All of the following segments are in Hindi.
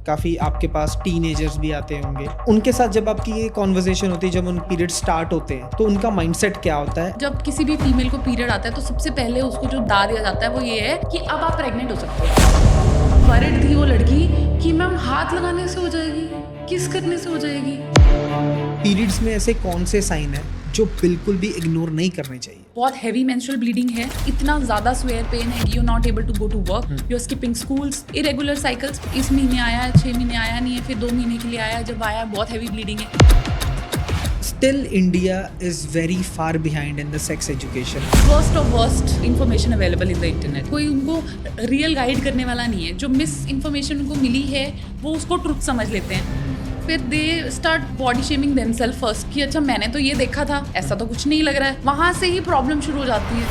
काफ़ी आपके पास टीनेजर्स भी आते होंगे, उनके साथ जब आपकी ये कॉन्वर्जेशन होती है, जब उन पीरियड स्टार्ट होते हैं तो उनका माइंडसेट क्या होता है? जब किसी भी फीमेल को पीरियड आता है तो सबसे पहले उसको जो दाव दिया जाता है वो ये है कि अब आप प्रेग्नेंट हो सकते हो। वरिड थी वो लड़की कि मैम हाथ लगाने से हो जाएगी, किस करने से हो जाएगी। पीरियड्स में ऐसे कौन से साइन है जो बिल्कुल भी इग्नोर नहीं करने चाहिए? बहुत हैवी मेंस्ट्रुअल ब्लीडिंग है, इतना ज्यादा स्वेयर पेन है, you are not able to go to work, you are skipping schools, irregular cycles, इस महीने आया है, 6 महीने आया नहीं है, फिर 2 महीने के लिए आया, जब आया बहुत हैवी ब्लीडिंग है। Still, India is very far behind in the sex education. Worst of worst information available in the internet. कोई उनको रियल गाइड करने वाला नहीं है। जो मिस इन्फॉर्मेशन उनको मिली है वो उसको ट्रुथ समझ लेते हैं। फिर they start body shaming themselves first कि अच्छा मैंने तो ये देखा था, ऐसा तो कुछ नहीं लग रहा है। वहाँ से ही प्रॉब्लम शुरू हो जाती है।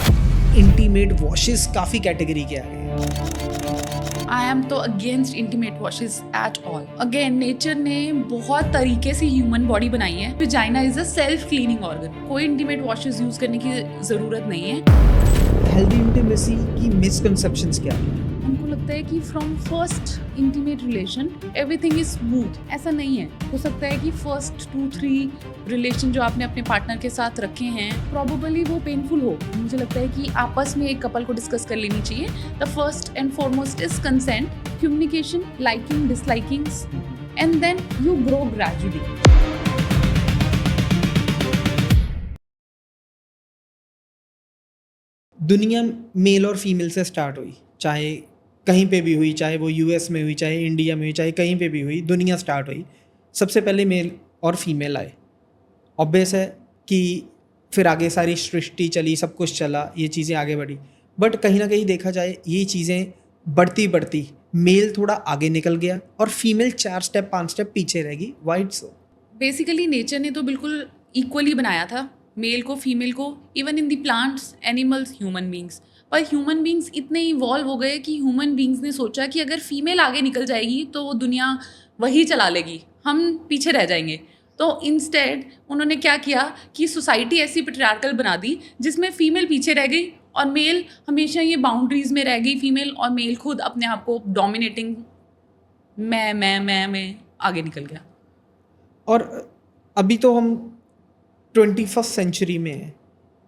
इंटीमेट वॉशेस काफ़ी कैटेगरी के आ गए हैं। आई एम तो against intimate washes at all. Again nature ने बहुत तरीके से ह्यूमन बॉडी बनाई है। Vagina is a self cleaning organ. कोई इंटीमेट वॉशेस यूज करने की जरूरत नहीं है। हेल्दी इंटीमेसी की मिसकंसेप्शंस क्या है? हमको लगता है कि from first intimate relation everything is smooth. ऐसा नहीं है। हो सकता है कि फर्स्ट 2-3 रिलेशन जो आपने अपने पार्टनर के साथ रखे हैं प्रॉबेबली वो पेनफुल हो। मुझे लगता है कि आपस में एक कपल को डिस्कस कर लेनी चाहिए। The first and foremost is consent, communication, liking, dislikings, and then you grow gradually. दुनिया मेल और फीमेल से स्टार्ट हुई, चाहे कहीं पे भी हुई, चाहे वो यूएस में हुई, चाहे इंडिया में हुई, चाहे कहीं पे भी हुई, दुनिया स्टार्ट हुई। सबसे पहले मेल और फीमेल आए। ऑब्वियस है कि फिर आगे सारी सृष्टि चली, सब कुछ चला, ये चीज़ें आगे बढ़ी। बट कहीं ना कहीं देखा जाए ये चीज़ें बढ़ती बढ़ती मेल थोड़ा आगे निकल गया और फीमेल 4 स्टेप 5 स्टेप पीछे रहेगी। वाइट सो बेसिकली नेचर ने तो बिल्कुल इक्वली बनाया था मेल को फीमेल को, even in the plants, animals, human beings. पर ह्यूमन बींग्स इतने इवॉल्व हो गए कि ह्यूमन बींग्स ने सोचा कि अगर फीमेल आगे निकल जाएगी तो वो दुनिया वही चला लेगी, हम पीछे रह जाएंगे। तो इंस्टेड उन्होंने क्या किया कि सोसाइटी ऐसी पेट्रियार्कल बना दी जिसमें फीमेल पीछे रह गई और मेल हमेशा ये बाउंड्रीज में रह गई फीमेल, और मेल खुद अपने आप को डोमिनेटिंग मैं आगे निकल गया। और अभी तो हम 21st सेंचुरी में हैं।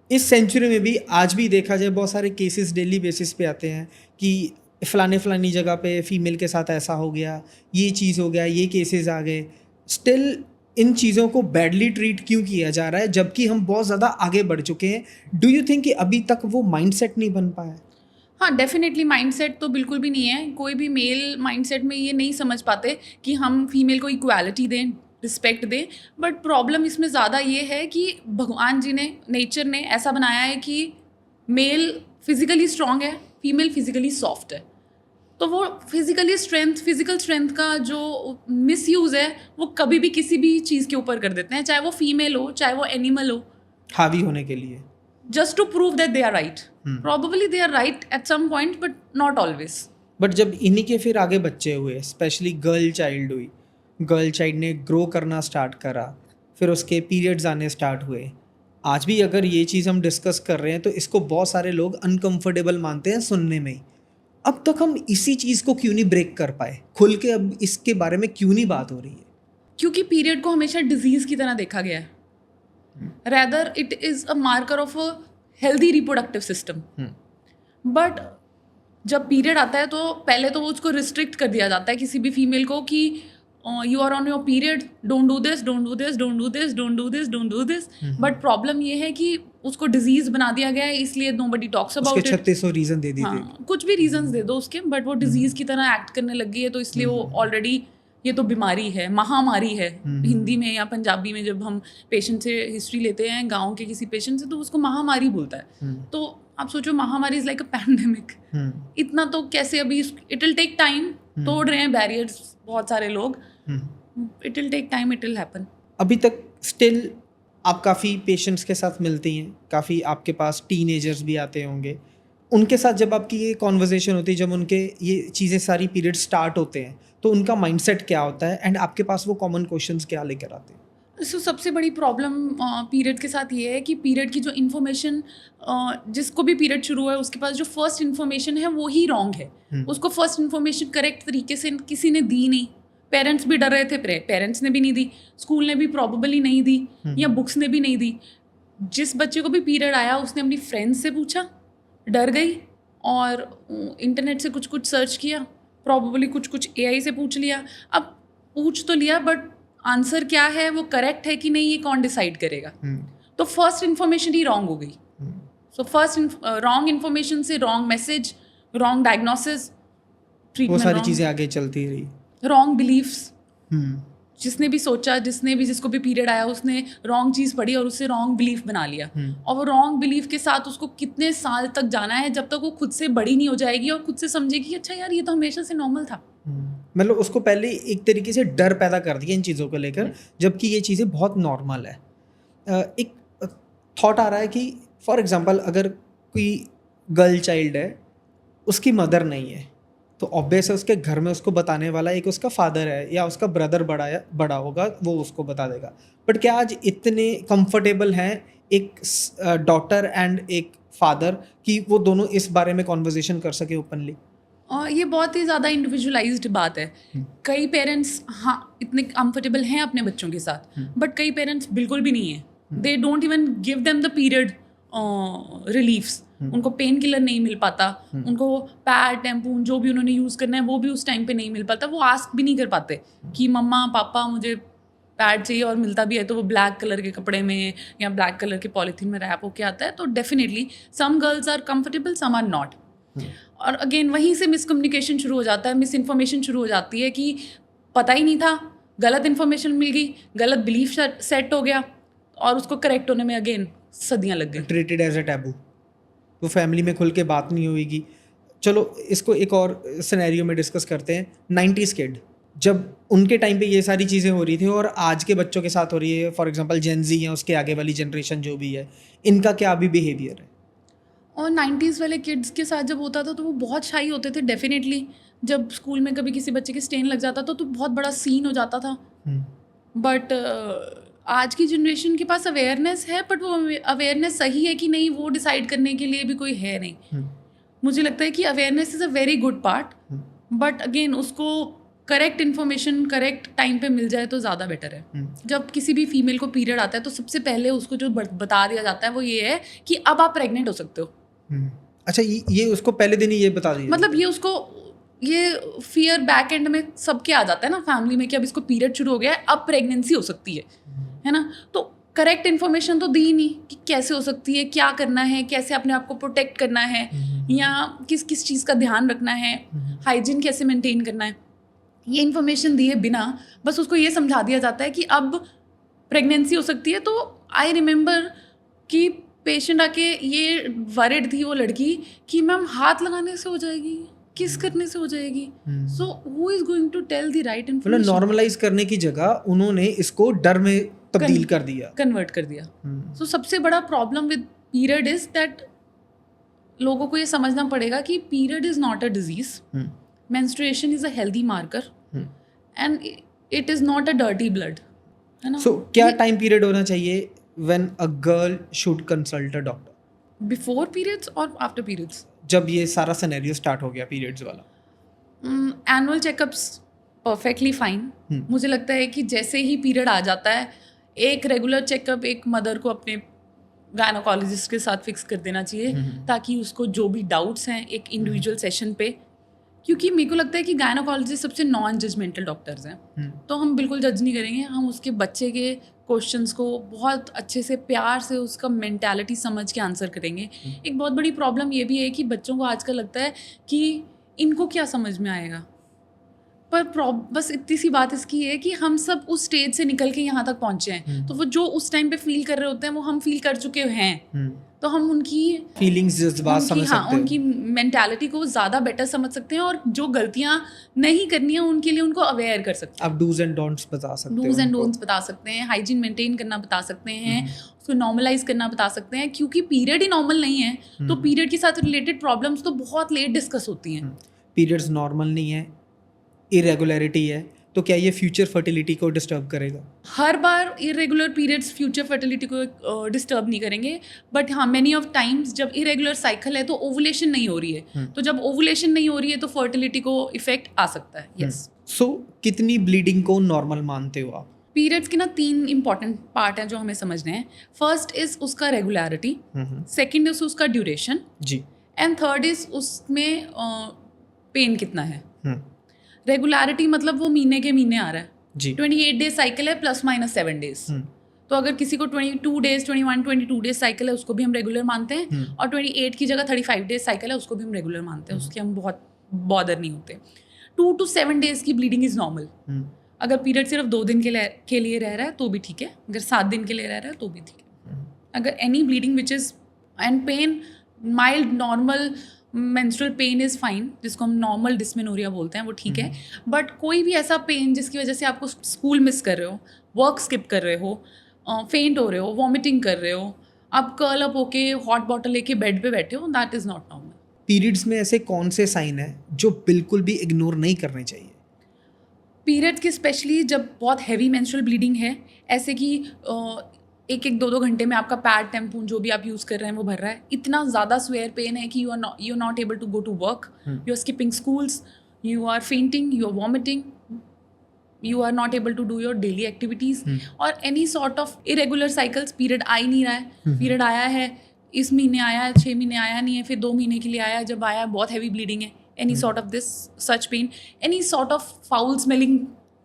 इस सेंचुरी में भी आज भी देखा जाए बहुत सारे केसेस डेली बेसिस पे आते हैं कि फलानी जगह पे फीमेल के साथ ऐसा हो गया, ये चीज़ हो गया, ये केसेस आ गए। स्टिल इन चीज़ों को बैडली ट्रीट क्यों किया जा रहा है जबकि हम बहुत ज़्यादा आगे बढ़ चुके हैं? डू यू थिंक कि अभी तक वो माइंडसेट नहीं बन पाया? हाँ, डेफिनेटली माइंडसेट तो बिल्कुल भी नहीं है। कोई भी मेल माइंडसेट में ये नहीं समझ पाते कि हम फीमेल को इक्वालिटी दें, रिस्पेक्ट दें। बट प्रॉब्लम इसमें ज़्यादा ये है कि भगवान जी ने, नेचर ने ऐसा बनाया है कि मेल फिजिकली स्ट्रांग है, फीमेल फिजिकली सॉफ्ट है। तो वो फिजिकल स्ट्रेंथ का जो मिसयूज़ है वो कभी भी किसी भी चीज़ के ऊपर कर देते हैं, चाहे वो फीमेल हो, चाहे वो एनिमल हो, हावी होने के लिए। just to prove that they are right. Probably they are right at some point, but not always. But जब इन्हीं के फिर आगे बच्चे हुए, स्पेशली गर्ल चाइल्ड हुई, गर्ल चाइल्ड ने ग्रो करना स्टार्ट करा, फिर उसके पीरियड्स आने स्टार्ट हुए। आज भी अगर ये चीज़ हम डिस्कस कर रहे हैं तो इसको बहुत सारे लोग अनकंफर्टेबल मानते हैं सुनने में ही। अब तक हम इसी चीज़ को क्यों नहीं ब्रेक कर पाए? खुल के अब इसके बारे में क्यों नहीं बात हो रही है? क्योंकि पीरियड को हमेशा डिजीज की तरह देखा गया है। Rather, it is a marker of a healthy reproductive system. But जब पीरियड आता है तो पहले तो उसको रिस्ट्रिक्ट कर दिया जाता है किसी भी फीमेल को कि you are on your period, don't do this, don't do this, don't do this, don't do this, don't do this. But problem ये है कि उसको डिजीज बना दिया गया है, इसलिए nobody talks about it. 3600 reason दे दी थी। कुछ भी रीजंस दे दो उसके, बट वो डिजीज की तरह एक्ट करने लग गई है, तो इसलिए वो ऑलरेडी ये तो बीमारी है, महामारी है। हिंदी में या पंजाबी में जब हम पेशेंट से हिस्ट्री लेते हैं, गांव के किसी पेशेंट से, तो उसको महामारी बोलता है। तो आप सोचो महामारी इज लाइक अ पैंडेमिक। इतना तो कैसे अभी, इट विल टेक टाइम। तोड़ रहे हैं बैरियर्स बहुत सारे लोग, it will take time, it will happen. अभी तक स्टिल आप काफ़ी पेशेंट्स के साथ मिलती हैं, काफ़ी आपके पास टीनेजर्स भी आते होंगे, उनके साथ जब आपकी ये कॉन्वर्जेशन होती है, जब उनके ये चीज़ें सारी पीरियड स्टार्ट होते हैं तो उनका माइंडसेट क्या होता है एंड आपके पास वो कॉमन क्वेश्चंस क्या लेकर आते हैं? सबसे बड़ी प्रॉब्लम पीरियड के साथ ये है कि पीरियड की जो इन्फॉर्मेशन, जिसको भी पीरियड शुरू है उसके पास जो फर्स्ट इन्फॉर्मेशन है वो ही रॉन्ग है। उसको फर्स्ट इन्फॉर्मेशन करेक्ट तरीके से किसी ने दी नहीं, पेरेंट्स भी डर रहे थे, पेरेंट्स ने भी नहीं दी, स्कूल ने भी प्रॉबेबली नहीं दी, या बुक्स ने भी नहीं दी। जिस बच्चे को भी पीरियड आया उसने अपनी फ्रेंड्स से पूछा, डर गई और इंटरनेट से कुछ कुछ सर्च किया, प्रॉबेबली कुछ कुछ AI से पूछ लिया। अब पूछ तो लिया बट आंसर क्या है, वो करेक्ट है कि नहीं, ये कौन डिसाइड करेगा? तो फर्स्ट इन्फॉर्मेशन ही रॉन्ग हो गई। सो फर्स्ट रॉन्ग इन्फॉर्मेशन से रॉन्ग मैसेज, रॉन्ग डायग्नोसिस, वो ट्रीटमेंट, सारी चीज़ें आगे चलती रही। Wrong beliefs. जिसने भी सोचा, जिसको भी पीरियड आया उसने रॉन्ग चीज़ पढ़ी और उससे रॉन्ग बिलीफ बना लिया। और वो रॉन्ग बिलीफ के साथ उसको कितने साल तक जाना है जब तक वो खुद से बड़ी नहीं हो जाएगी और खुद से समझेगी अच्छा यार ये तो हमेशा से नॉर्मल था। मतलब उसको पहले एक तरीके से डर पैदा कर दिया इन चीज़ों को लेकर, जबकि ये चीज़ें बहुत नॉर्मल है। एक थॉट आ रहा है कि फॉर एग्जांपल अगर कोई गर्ल चाइल्ड है, उसकी मदर नहीं है, तो ऑब्वियस है उसके घर में उसको बताने वाला एक उसका फादर है या उसका ब्रदर बड़ा होगा, वो उसको बता देगा। बट क्या आज इतने कंफर्टेबल हैं एक डॉटर एंड एक फादर कि वो दोनों इस बारे में कॉन्वर्जेशन कर सके ओपनली? और ये बहुत ही ज़्यादा इंडिविजुअलाइज्ड बात है। कई पेरेंट्स हाँ इतने कंफर्टेबल हैं अपने बच्चों के साथ, बट कई पेरेंट्स बिल्कुल भी नहीं है। They don't even give them the period reliefs. उनको पेन किलर नहीं मिल पाता, उनको पैड, टैम्पून जो भी उन्होंने यूज़ करना है वो भी उस टाइम पे नहीं मिल पाता। वो आस्क भी नहीं कर पाते कि मम्मा पापा मुझे पैड चाहिए, और मिलता भी है तो वो ब्लैक कलर के कपड़े में या ब्लैक कलर के पॉलीथीन में रैप होके आता है। तो definitely some girls are comfortable, some are not. और अगेन वहीं से मिसकम्युनिकेशन शुरू हो जाता है, मिस इन्फॉर्मेशन शुरू हो जाती है कि पता ही नहीं था, गलत इन्फॉर्मेशन मिल गई, गलत बिलीफ सेट हो गया और उसको करेक्ट होने में अगेन सदियाँ लग गई। ट्रीटेड एज अ टैबू, तो फैमिली में खुल के बात नहीं होगी। चलो इसको एक और सिनेरियो में डिस्कस करते हैं। 90s किड, जब उनके टाइम पे ये सारी चीज़ें हो रही थी और आज के बच्चों के साथ हो रही है, फॉर एग्जांपल जेन ज़ी या उसके आगे वाली जनरेशन जो भी है, इनका क्या अभी बिहेवियर है? और 90s वाले किड्स के साथ जब होता था तो वो बहुत शाई होते थे डेफिनेटली। जब स्कूल में कभी किसी बच्चे के स्टेन लग जाता था तो बहुत बड़ा सीन हो जाता था। बट आज की जनरेशन के पास अवेयरनेस है, बट वो अवेयरनेस सही है कि नहीं वो डिसाइड करने के लिए भी कोई है नहीं। मुझे लगता है कि awareness is a very good part, but again उसको करेक्ट इन्फॉर्मेशन करेक्ट टाइम पे मिल जाए तो ज़्यादा बेटर है। जब किसी भी फीमेल को पीरियड आता है तो सबसे पहले उसको जो बता दिया जाता है वो ये है कि अब आप प्रेग्नेंट हो सकते हो। अच्छा, ये उसको पहले दिन ही ये बता दिया? मतलब ये फियर बैक एंड में सबके आ जाता है ना फैमिली में कि अब इसको पीरियड शुरू हो गया है, अब प्रेगनेंसी हो सकती है ना। तो करेक्ट इन्फॉर्मेशन तो दी नहीं कि कैसे हो सकती है, क्या करना है, कैसे अपने आप को प्रोटेक्ट करना है, या किस किस चीज़ का ध्यान रखना है, हाइजीन कैसे मेंटेन करना है। ये इन्फॉर्मेशन दिए बिना बस उसको ये समझा दिया जाता है कि अब प्रेगनेंसी हो सकती है। तो आई रिमेंबर कि पेशेंट आके ये वरिड थी वो लड़की कि मैम हाथ लगाने से हो जाएगी, किस करने से हो जाएगी। So who is going to tell the right information? मतलब नॉर्मलाइज करने की जगह उन्होंने इसको डर में तब्दील कर दिया, कन्वर्ट कर दिया। सो सबसे बड़ा problem with period is that लोगों को ये समझना पड़ेगा कि period is not a disease, menstruation is a healthy marker and it is not a dirty blood, है ना। सो क्या टाइम पीरियड होना चाहिए when a girl should consult a doctor? Before periods or after periods? जब ये सारा सिनेरियो स्टार्ट हो गया पीरियड्स वाला। Annual checkups perfectly fine. मुझे लगता है कि जैसे ही पीरियड आ जाता है एक रेगुलर चेकअप एक मदर को अपने गायनोकोलॉजिस्ट के साथ फिक्स कर देना चाहिए, ताकि उसको जो भी डाउट्स हैं एक इंडिविजुअल सेशन पे, क्योंकि मेरे को लगता है कि गायनोकोलॉजिस्ट सबसे नॉन जजमेंटल डॉक्टर्स हैं। तो हम बिल्कुल जज नहीं करेंगे, हम उसके बच्चे के क्वेश्चंस को बहुत अच्छे से प्यार से उसका मेंटालिटी समझ के आंसर करेंगे। एक बहुत बड़ी प्रॉब्लम ये भी है कि बच्चों को आजकल लगता है कि इनको क्या समझ में आएगा, पर बस इतनी सी बात इसकी है कि हम सब उस स्टेज से निकल के यहाँ तक पहुँचे हैं, तो वो जो उस टाइम पे फील कर रहे होते हैं वो हम फील कर चुके हैं। तो हम उनकी फीलिंग्स जज्बात समझ सकते हैं, उनकी मेंटालिटी को ज़्यादा बेटर समझ सकते हैं, और जो गलतियाँ नहीं करनी है उनके लिए उनको अवेयर कर सकते हैं। आप डूज एंड डोंट्स बता सकते हैं, डूज एंड डोंट्स बता सकते हैं, हाइजीन मेंटेन करना बता सकते हैं, उसको नॉर्मलाइज करना बता सकते हैं, क्योंकि पीरियड ही नॉर्मल नहीं है तो पीरियड के साथ रिलेटेड प्रॉब्लम्स तो बहुत लेट डिस्कस होती हैं। पीरियड्स नॉर्मल नहीं है, इरेगुलरिटी है, तो क्या ये फ्यूचर फर्टिलिटी को डिस्टर्ब करेगा? हर बार इरेगुलर पीरियड्स फ्यूचर फर्टिलिटी को डिस्टर्ब नहीं करेंगे, बट हाँ मेनी ऑफ टाइम्स जब इरेगुलर साइकिल है तो ओवुलेशन नहीं हो रही है, तो जब ओवुलेशन नहीं हो रही है तो फर्टिलिटी को इफेक्ट आ सकता है। यस। सो कितनी ब्लीडिंग को नॉर्मल मानते हो आप? पीरियड्स के ना 3 इंपॉर्टेंट पार्ट हैं जो हमें समझने हैं. फर्स्ट इज उसका रेगुलरिटी, सेकंड इज उसका ड्यूरेशन, जी. एंड थर्ड इज उसमें पेन कितना है. हम्म. रेगुलरिटी मतलब वो महीने के महीने आ रहा है. जी. 28 डेज साइकिल है प्लस माइनस 7 डेज. तो अगर किसी को 22 डेज 22 डेज साइकिल है उसको भी हम रेगुलर मानते हैं, और 28 की जगह 35 डेज साइकिल है उसको भी हम रेगुलर मानते हैं. उसके हम बहुत बॉदर नहीं होते. 2 to 7 डेज की ब्लीडिंग इज नॉर्मल. अगर पीरियड सिर्फ 2 दिन के लिए रह रहा है तो भी ठीक है, अगर 7 दिन के लिए रह रहा है तो भी ठीक है. अगर any bleeding which is and pain mild normal menstrual pain is fine, जिसको हम नॉर्मल डिस्मेनोरिया बोलते हैं, वो ठीक है. बट कोई भी ऐसा पेन जिसकी वजह से आपको स्कूल मिस कर रहे हो, वर्क स्किप कर रहे हो, फेंट हो रहे हो, वॉमिटिंग कर रहे हो, आप कर्ल अप होके हॉट बॉटल लेके बेड पे बैठे हो, that is not normal. Periods में ऐसे कौन से साइन है जो बिल्कुल भी इग्नोर नहीं करने चाहिए? पीरियड्स की स्पेशली जब बहुत हैवी मेंस्ट्रुअल ब्लीडिंग है, ऐसे कि 1-2 घंटे में आपका पैड टैम्पून जो भी आप यूज़ कर रहे हैं वो भर रहा है, इतना ज़्यादा स्वेयर पेन है कि you are not able to go to work, you are skipping schools, you are fainting, you are vomiting, you are not able to do your daily activities, और any sort of irregular cycles, period आ ही नहीं रहा है, पीरियड आया है इस महीने आया है, 6 महीने आया नहीं है, फिर 2 महीने के लिए आया, जब आया बहुत हैवी ब्लीडिंग है, any sort of this such pain, any sort of foul smelling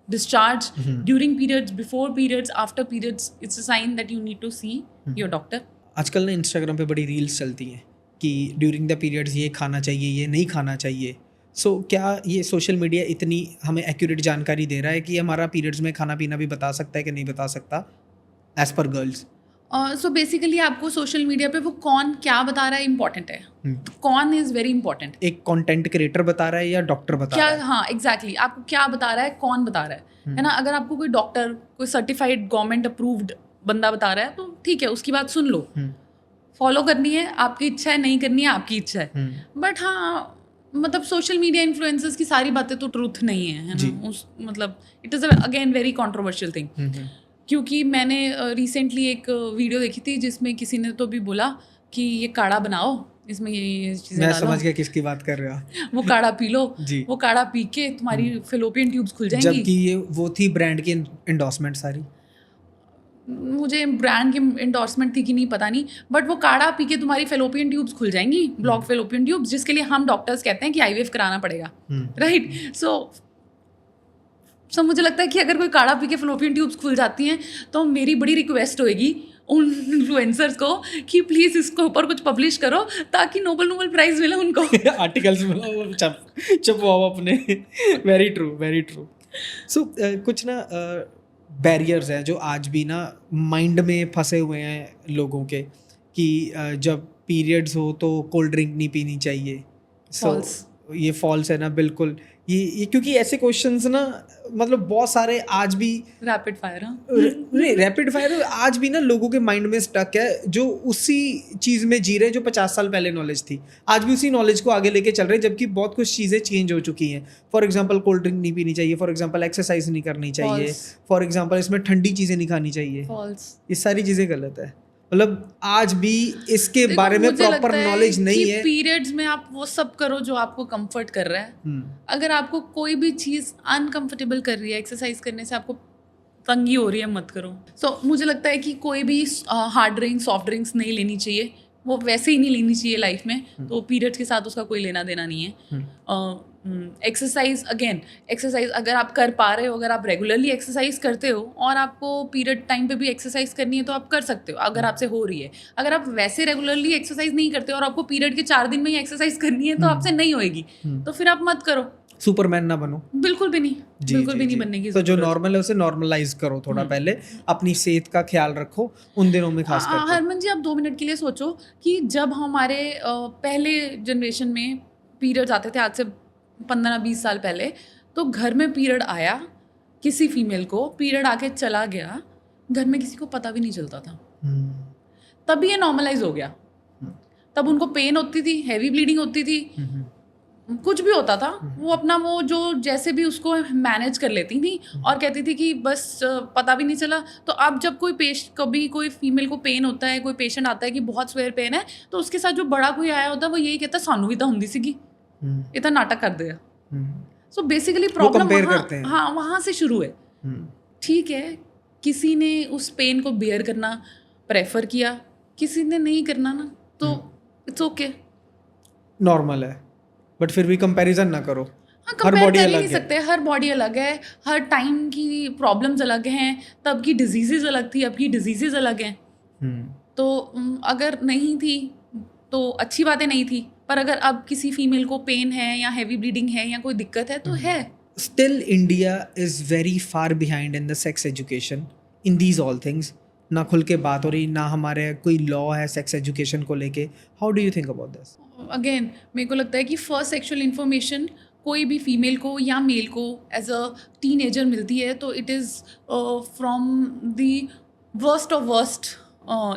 discharge during periods, before periods, after periods, it's a sign that you need to see your doctor. आजकल ना इंस्टाग्राम पे बड़ी रील्स चलती हैं कि ड्यूरिंग द पीरियड्स ये खाना चाहिए, ये नहीं खाना चाहिए. सो क्या ये सोशल मीडिया इतनी हमें एक्यूरेट जानकारी दे रहा है कि हमारा पीरियड्स में खाना पीना भी बता सकता है कि नहीं बता सकता as per girls? So basically आपको सोशल मीडिया पे वो कौन क्या बता रहा है इम्पॉर्टेंट है. कौन इज़ वेरी इंपॉर्टेंट. एक कंटेंट क्रिएटर बता रहा है या डॉक्टर बता क्या रहा है? हाँ एग्जैक्टली आपको क्या बता रहा है, कौन बता रहा है ना. अगर आपको कोई डॉक्टर, कोई सर्टिफाइड गवर्नमेंट अप्रूव्ड बंदा बता रहा है तो ठीक है, उसकी बात सुन लो, फॉलो करनी है आपकी इच्छा है, नहीं करनी है आपकी इच्छा है. बट हाँ मतलब सोशल मीडिया इन्फ्लुएंसर्स की सारी बातें तो ट्रूथ नहीं है ना. उस मतलब it is again very controversial thing. क्योंकि मैंने रिसेंटली एक वीडियो देखी थी जिसमें किसी ने तो भी बोला कि ये काढ़ा बनाओ, इसमें ये चीज़ें मैं डालो, समझ गया किसकी बात कर रहे हो आप. वो काढ़ा पी लो, जी. वो काढ़ा पी के तुम्हारी फेलोपियन ट्यूब्स खुल जाएंगी. जबकि ये वो थी ब्रांड की एंडोर्समेंट सारी. मुझे ब्रांड की एंडोर्समेंट थी कि नहीं पता नहीं, बट वो काढ़ा पी के तुम्हारी फेलोपियन ट्यूब्स खुल जाएंगी, ब्लॉक फेलोपियन ट्यूब्स, जिसके लिए हम डॉक्टर्स कहते हैं कि आईवीएफ कराना पड़ेगा, राइट. सो मुझे लगता है कि अगर कोई काढ़ा पी के फेलोपियन ट्यूब्स खुल जाती हैं तो मेरी बड़ी रिक्वेस्ट होएगी उन इन्फ्लुएंसर्स को कि प्लीज़ इसके ऊपर कुछ पब्लिश करो ताकि नोबल प्राइज मिले उनको. आर्टिकल्स में छपवाओ अपने. Very true, very true. So कुछ ना बैरियर्स हैं जो आज भी ना माइंड में फंसे हुए हैं लोगों के कि जब पीरियड्स हो तो कोल्ड ड्रिंक नहीं पीनी चाहिए. False. ये फॉल्स है ना बिल्कुल. ये क्योंकि ऐसे क्वेश्चंस ना मतलब बहुत सारे आज भी रैपिड फायर. नहीं रैपिड फायर आज भी ना लोगों के माइंड में स्टक है, जो उसी चीज़ में जी रहे हैं जो 50 साल पहले नॉलेज थी. आज भी उसी नॉलेज को आगे लेके चल रहे हैं, जबकि बहुत कुछ चीज़ें चेंज हो चुकी हैं. फॉर एग्जांपल कोल्ड ड्रिंक नहीं पीनी चाहिए, फॉर एग्जांपल एक्सरसाइज नहीं करनी चाहिए, फॉर एग्जांपल इसमें ठंडी चीज़ें नहीं खानी चाहिए. ये सारी चीज़ें गलत है. मतलब आज भी इसके बारे में प्रॉपर नॉलेज नहीं है. पीरियड्स में आप वो सब करो जो आपको कंफर्ट कर रहा है. अगर आपको कोई भी चीज़ अनकंफर्टेबल कर रही है, एक्सरसाइज करने से आपको तंगी हो रही है, मत करो. सो मुझे लगता है कि कोई भी हार्ड ड्रिंक, सॉफ्ट ड्रिंक्स नहीं लेनी चाहिए, वो वैसे ही नहीं लेनी चाहिए लाइफ में. तो पीरियड्स के साथ उसका कोई लेना देना नहीं है. एक्सरसाइज अगर आप कर पा रहे हो, अगर आप रेगुलरली एक्सरसाइज करते हो और आपको पीरियड टाइम पे भी एक्सरसाइज करनी है तो आप कर सकते हो अगर आपसे हो रही है. अगर आप वैसे रेगुलरली एक्सरसाइज नहीं करते और आपको पीरियड के 4 दिन में ही एक्सरसाइज करनी है तो आपसे नहीं होएगी, तो फिर आप मत करो. सुपरमैन ना बनो. बिल्कुल भी नहीं, बिल्कुल भी नहीं बनने की. तो जो नॉर्मल है उसे नॉर्मलाइज करो थोड़ा. पहले अपनी सेहत का ख्याल रखो उन दिनों में खास करके. हरमन जी, आप 2 मिनट के लिए सोचो कि जब हमारे पहले जनरेशन में पीरियड्स आते थे, आज से 15-20 साल पहले, तो घर में पीरियड आया, किसी फीमेल को पीरियड आके चला गया, घर में किसी को पता भी नहीं चलता था. तभी ये नॉर्मलाइज हो गया. तब उनको पेन होती थी, हैवी ब्लीडिंग होती थी, कुछ भी होता था, वो अपना वो जो जैसे भी उसको मैनेज कर लेती थी और कहती थी कि बस पता भी नहीं चला. तो अब जब कभी कोई फीमेल को पेन होता है, कोई पेशेंट आता है कि बहुत स्वेयर पेन है, तो उसके साथ जो बड़ा कोई आया होता है वो यही कहता है सानू भी तो हुंदी सीगी, इतना नाटक कर दिया. सो बेसिकली प्रॉब्लम compare करते हैं। हाँ वहाँ से शुरू है। ठीक है, किसी ने उस पेन को बेयर करना प्रेफर किया, किसी ने नहीं करना ना, तो इट्स ओके। नॉर्मल है, बट फिर भी कंपैरिजन ना करो। हाँ, हर कंपेयर बॉडी कर ही अलग नहीं है। सकते, हर बॉडी अलग है, हर टाइम की प्रॉब्लम्स अलग हैं, तब की डिजीजेज अलग थी, अब की डिजीजेज अलग हैं। तो अगर नहीं थी तो अच्छी बातें नहीं थी, पर अगर अब किसी फीमेल को पेन है या हैवी ब्लीडिंग है या कोई दिक्कत है तो है। Still, India is very far behind in the sex education in these all things. ना खुल के बात हो रही, ना हमारे कोई लॉ है सेक्स एजुकेशन को लेके। How do you think about this? Again मेरे को लगता है कि फर्स्ट सेक्सुअल इन्फॉर्मेशन कोई भी फीमेल को या मेल को एज अ टीनेजर मिलती है तो it is from the worst of worst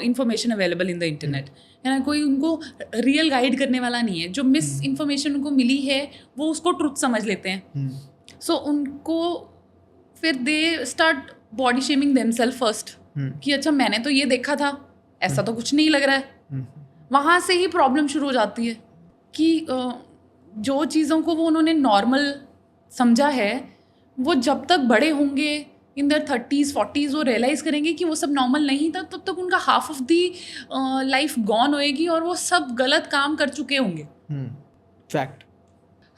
information available in the internet, है ना। कोई उनको रियल गाइड करने वाला नहीं है। जो मिस इन्फॉर्मेशन उनको मिली है वो उसको ट्रुथ समझ लेते हैं। सो उनको फिर they start body shaming themselves first कि अच्छा मैंने तो ये देखा था, ऐसा तो कुछ नहीं लग रहा है। वहाँ से ही प्रॉब्लम शुरू हो जाती है कि जो चीज़ों को वो उन्होंने नॉर्मल समझा है वो जब तक बड़े होंगे इन देयर 30s 40s वो रियलाइज़ करेंगे कि वो सब नॉर्मल नहीं था, तब तक उनका half of the life gone होएगी और वो सब गलत काम कर चुके होंगे। फैक्ट।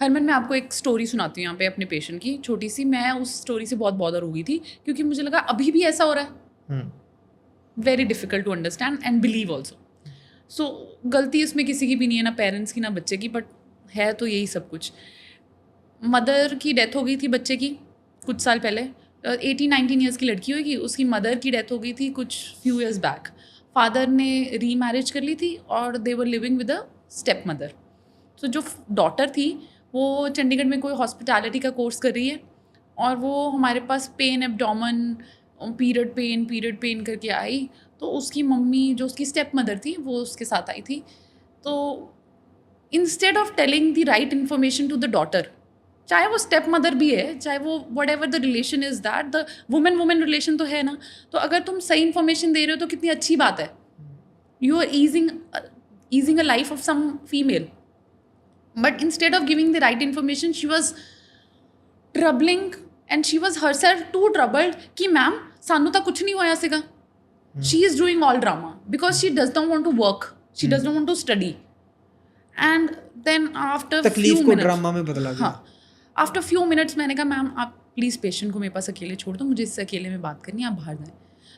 हरमन, मैं आपको एक स्टोरी सुनाती हूँ यहाँ पे अपने पेशेंट की, छोटी सी। मैं उस स्टोरी से बहुत बॉदर हो गई थी क्योंकि मुझे लगा अभी भी ऐसा हो रहा है। Very difficult to understand and believe also. So गलती इसमें किसी की भी नहीं है, ना पेरेंट्स की ना बच्चे की, बट है तो यही सब कुछ। मदर की डेथ हो गई थी बच्चे की कुछ साल पहले। 18-19 ईयर्स की लड़की होगी, उसकी मदर की डेथ हो गई थी कुछ फ्यू ईयर्स बैक। फादर ने री मैरिज कर ली थी और they were living with a step mother. तो जो डॉटर थी वो चंडीगढ़ में कोई हॉस्पिटैलिटी का कोर्स कर रही है और वो हमारे पास पेन एब्डोमेन, पीरियड पेन करके आई। तो उसकी मम्मी जो उसकी स्टेप मदर थी वो उसके साथ आई थी। तो instead of telling the right information to the daughter, चाहे वो स्टेप मदर भी है, चाहे वो whatever the relation is that, the women relation तो है ना, तो अगर तुम सही इन्फॉर्मेशन दे रहे हो तो कितनी अच्छी बात है। You are easing a life of some female, but instead of giving the right information she was troubling and she was herself too troubled कि मैम सानू तो कुछ नहीं होया सीगा। She is doing all drama because she does not want to work, she does not want to study. And then after तकलीफ को ड्रामा में बदला गया। हाँ, आफ्टर फ्यू मिनट्स मैंने कहा मैम आप प्लीज़ पेशेंट को मेरे पास अकेले छोड़ दो, मुझे इससे अकेले में बात करनी है, आप बाहर जाएं।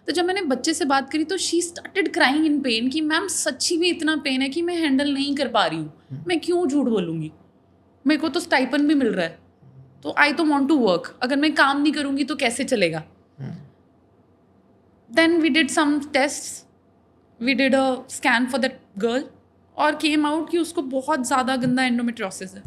तो जब मैंने बच्चे से बात करी तो she started crying in pen कि मैम सच्ची में इतना पेन है कि मैं हैंडल नहीं कर पा रही हूँ, मैं क्यों झूठ बोलूँगी, मेरे को तो स्टाइपन भी मिल रहा है, तो आई तो वॉन्ट टू वर्क, अगर मैं काम नहीं करूँगी तो कैसे चलेगा। Then we did some test, we did a scan for that girl और केम आउट कि उसको बहुत ज़्यादा गंदा एंडोमेट्रियोसिस है।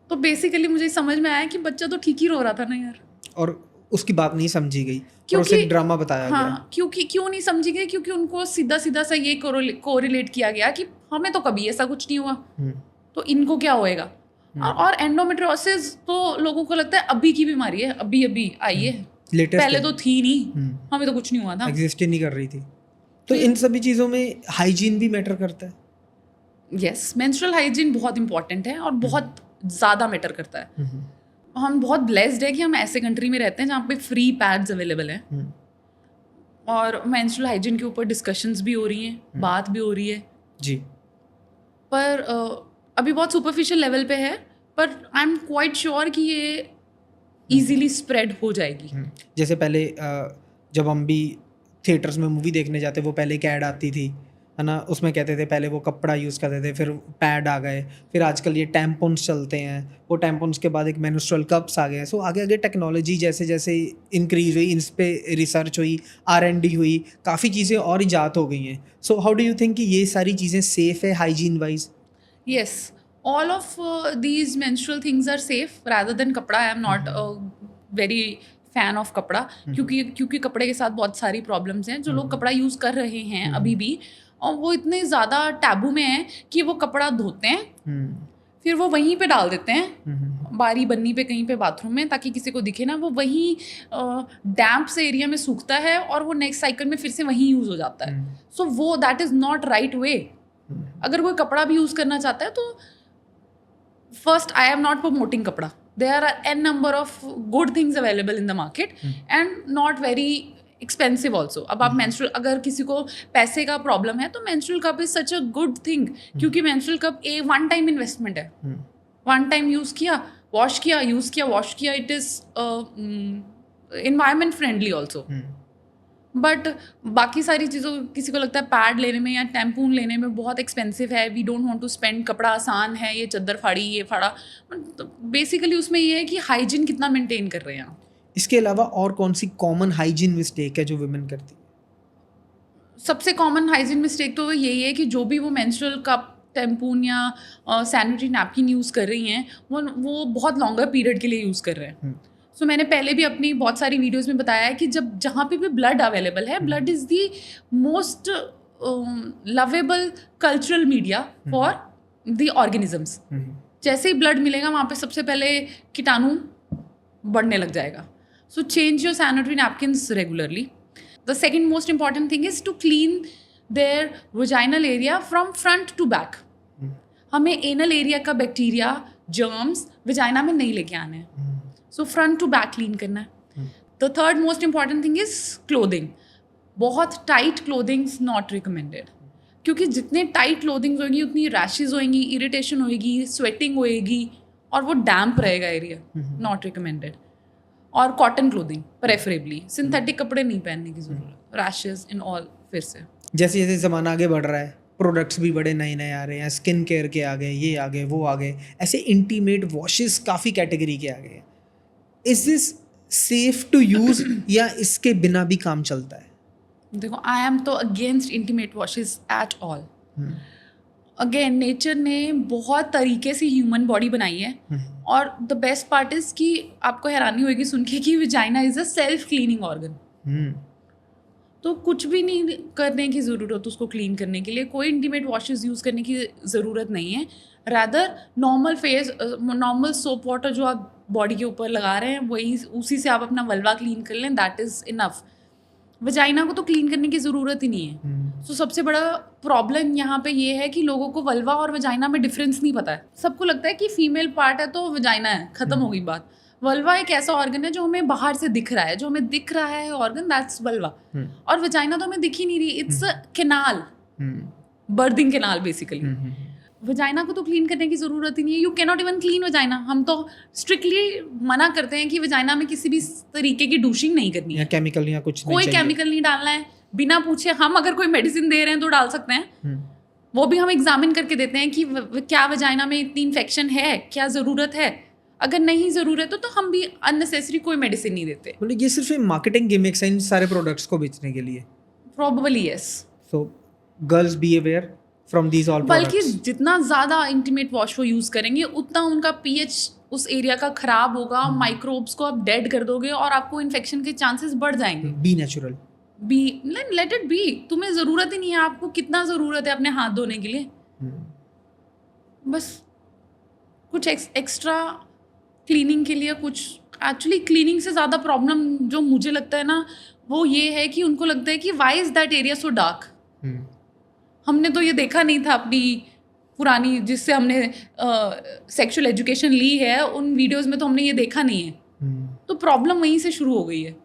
तो बेसिकली मुझे समझ में आया कि बच्चा तो ठीक ही रो रहा था ना यार, और उसकी बात नहीं समझी गई, क्योंकि उसे ड्रामा बताया हाँ, गया। क्यों नहीं समझी गई? क्योंकि उनको सीधा सा ये कोरिलेट किया गया कि हमें तो कभी ऐसा कुछ नहीं हुआ, तो इनको क्या होएगा। और एंडोमेट्रियोसिस तो लोगों को लगता है अभी की बीमारी है, अभी आई है, पहले तो थी नहीं, हमें तो कुछ नहीं हुआ था, एग्जिस्ट ही नहीं कर रही थी। तो इन सभी चीज़ों में हाइजीन भी मैटर करता है। यस, मेंस्ट्रुअल हाइजीन बहुत इंपॉर्टेंट है और बहुत ज़्यादा मैटर करता है। हम बहुत ब्लेस्ड है कि हम ऐसे कंट्री में रहते हैं जहाँ पे फ्री पैड्स अवेलेबल हैं और मेंस्ट्रुअल हाइजीन के ऊपर डिस्कशंस भी हो रही हैं, बात भी हो रही है जी। पर अभी बहुत सुपरफिशियल लेवल पे है, पर आई एम क्वाइट श्योर कि ये इजीली स्प्रेड हो जाएगी। जैसे पहले जब हम भी थिएटर्स में मूवी देखने जाते, वो पहले एक ऐड आती थी, है ना, उसमें कहते थे पहले वो कपड़ा यूज़ करते थे, फिर पैड आ गए, फिर आजकल ये टैम्पॉन्स चलते हैं, वो टैम्पॉन्स के बाद एक मेंस्ट्रुअल कप्स आ गए। सो आगे आगे टेक्नोलॉजी जैसे जैसे इंक्रीज हुई, इन पे रिसर्च हुई, R&D हुई, काफ़ी चीज़ें और ईजाद हो गई हैं। So how do you think कि ये सारी चीज़ें सेफ़ है hygiene wise? Yes, all of these menstrual things are safe rather than कपड़ा. I am not a very fan of कपड़ा, क्योंकि कपड़े के साथ बहुत सारी प्रॉब्लम्स हैं। जो लोग कपड़ा यूज़ कर रहे हैं अभी भी, और वो इतने ज़्यादा टैबू में हैं कि वो कपड़ा धोते हैं, फिर वो वहीं पे डाल देते हैं, बारी बन्नी पे कहीं पे बाथरूम में, ताकि किसी को दिखे ना। वो वहीं डैम्प से एरिया में सूखता है और वो नेक्स्ट साइकिल में फिर से वहीं यूज़ हो जाता है। सो वो that is not right way. अगर कोई कपड़ा भी यूज़ करना चाहता है तो first, I am not promoting कपड़ा, there are n number of good things available in the market and not very expensive also. अब आप menstrual, अगर किसी को पैसे का प्रॉब्लम है तो menstrual cup is such a good thing, क्योंकि menstrual cup एक one time investment है. one time यूज़ किया, वॉश किया, यूज़ किया, वॉश किया, it is environment friendly also. But बाकी सारी चीज़ों, किसी को लगता है पैड लेने में या टैम्पून लेने में बहुत एक्सपेंसिव है, we don't want to spend, कपड़ा आसान है, ये चद्दर फाड़ी, ये फाड़ा. बेसिकली उसमें ये है कि हाइजीन कितना मेंटेन कर रहे हैं आप. इसके अलावा और कौन सी कॉमन हाइजीन मिस्टेक है जो वुमेन करती है? सबसे कॉमन हाइजीन मिस्टेक तो यही है कि जो भी वो मेंस्ट्रुअल कप, टैम्पून या सैनिटरी नैपकिन यूज़ कर रही हैं वो बहुत लॉन्गर पीरियड के लिए यूज़ कर रहे हैं. सो मैंने पहले भी अपनी बहुत सारी वीडियोस में बताया है कि जब जहाँ पे भी ब्लड अवेलेबल है, blood is the most lovable cultural media for the organisms. जैसे ही ब्लड मिलेगा वहाँ पे सबसे पहले कीटाणु बढ़ने लग जाएगा. So change your sanitary napkins regularly. The second most important thing is to clean their vaginal area from front to back. हमें एनल एरिया का बैक्टीरिया, जर्म्स वजाइना में नहीं लेके आने हैं. So front to back clean करना है. The third most important thing is clothing. बहुत टाइट क्लोथिंग्स नॉट रिकमेंडेड, क्योंकि जितने टाइट क्लोथिंग्स होगी उतनी रैशेज होएंगी, इरिटेशन होएगी, स्वेटिंग होएगी और वो डैम्प रहेगा एरिया. Not recommended. और कॉटन क्लोथिंग प्रेफरेबली. सिंथेटिक कपड़े नहीं पहनने की जरूरत. Rashes in all. फिर से जैसे जैसे ज़माना आगे बढ़ रहा है, प्रोडक्ट्स भी बड़े नए नए आ रहे हैं, स्किन केयर के आ गए, ये आ गए, वो आ गए, ऐसे इंटीमेट वॉशेस काफ़ी कैटेगरी के आ गए हैं. Is this safe to use या इसके बिना भी काम चलता है? देखो, आई एम तो against intimate washes at all. Again nature ने बहुत तरीके से ह्यूमन बॉडी बनाई है. और द बेस्ट पार्ट इज कि आपको हैरानी होगी सुन के कि vagina is a self cleaning organ. तो कुछ भी नहीं करने की ज़रूरत उसको क्लीन करने के लिए. कोई इंटीमेट वॉशेस यूज़ करने की ज़रूरत नहीं है. रादर नॉर्मल सोप वाटर जो आप बॉडी के ऊपर लगा रहे हैं वही, उसी से आप अपना वल्वा क्लीन कर लें, दैट इज़ इनफ. वजाइना को तो क्लीन करने की ज़रूरत ही नहीं है. सो सबसे बड़ा प्रॉब्लम यहाँ पे ये है कि लोगों को वल्वा और वजाइना में डिफरेंस नहीं पता है. सबको लगता है कि फीमेल पार्ट है तो वजाइना है, ख़त्म हो गई बात. वल्वा एक ऐसा ऑर्गन है जो हमें बाहर से दिख रहा है, जो हमें दिख रहा है ऑर्गन, दैट्स वल्वा. और वजाइना तो हमें दिख ही नहीं रही. It's a canal, berthing canal basically. Vagina को तो क्लीन करने की ज़रूरत ही नहीं है. You can not even clean vagina. हम तो स्ट्रिक्टली मना करते हैं कि वजाइना में किसी भी तरीके की डूशिंग नहीं करनी है. केमिकल या कुछ कोई केमिकल नहीं डालना है. बिना पूछे हम अगर कोई मेडिसिन दे रहे हैं तो डाल सकते हैं. वो भी हम एग्जामिन करके देते हैं कि क्या वजाइना में इतनी इन्फेक्शन है, क्या ज़रूरत है. अगर नहीं ज़रूरत है तो हम भी अननेसेसरी कोई मेडिसिन नहीं देते. मतलब ये सिर्फ मार्केटिंग गिमिक्स हैं इन सारे प्रोडक्ट्स को बेचने के लिए? Probably yes. So girls be aware from these all products. बल्कि जितना ज़्यादा इंटीमेट वॉश वो यूज़ करेंगे उतना उनका पीएच उस एरिया का ख़राब होगा. माइक्रोब्स को आप डेड कर दोगे और आपको इन्फेक्शन के चांसेस बढ़ जाएंगे. Be natural, be let it be. तुम्हें ज़रूरत ही नहीं है. आपको कितना ज़रूरत है अपने हाथ धोने के लिए? बस कुछ एक्स्ट्रा क्लीनिंग के लिए कुछ. एक्चुअली क्लीनिंग से ज़्यादा प्रॉब्लम जो मुझे लगता है ना वो ये है कि उनको लगता है कि why is that area so dark. हमने तो ये देखा नहीं था अपनी पुरानी, जिससे हमने सेक्सुअल एजुकेशन ली है, उन वीडियोस में तो हमने ये देखा नहीं है. तो प्रॉब्लम वहीं से शुरू हो गई है.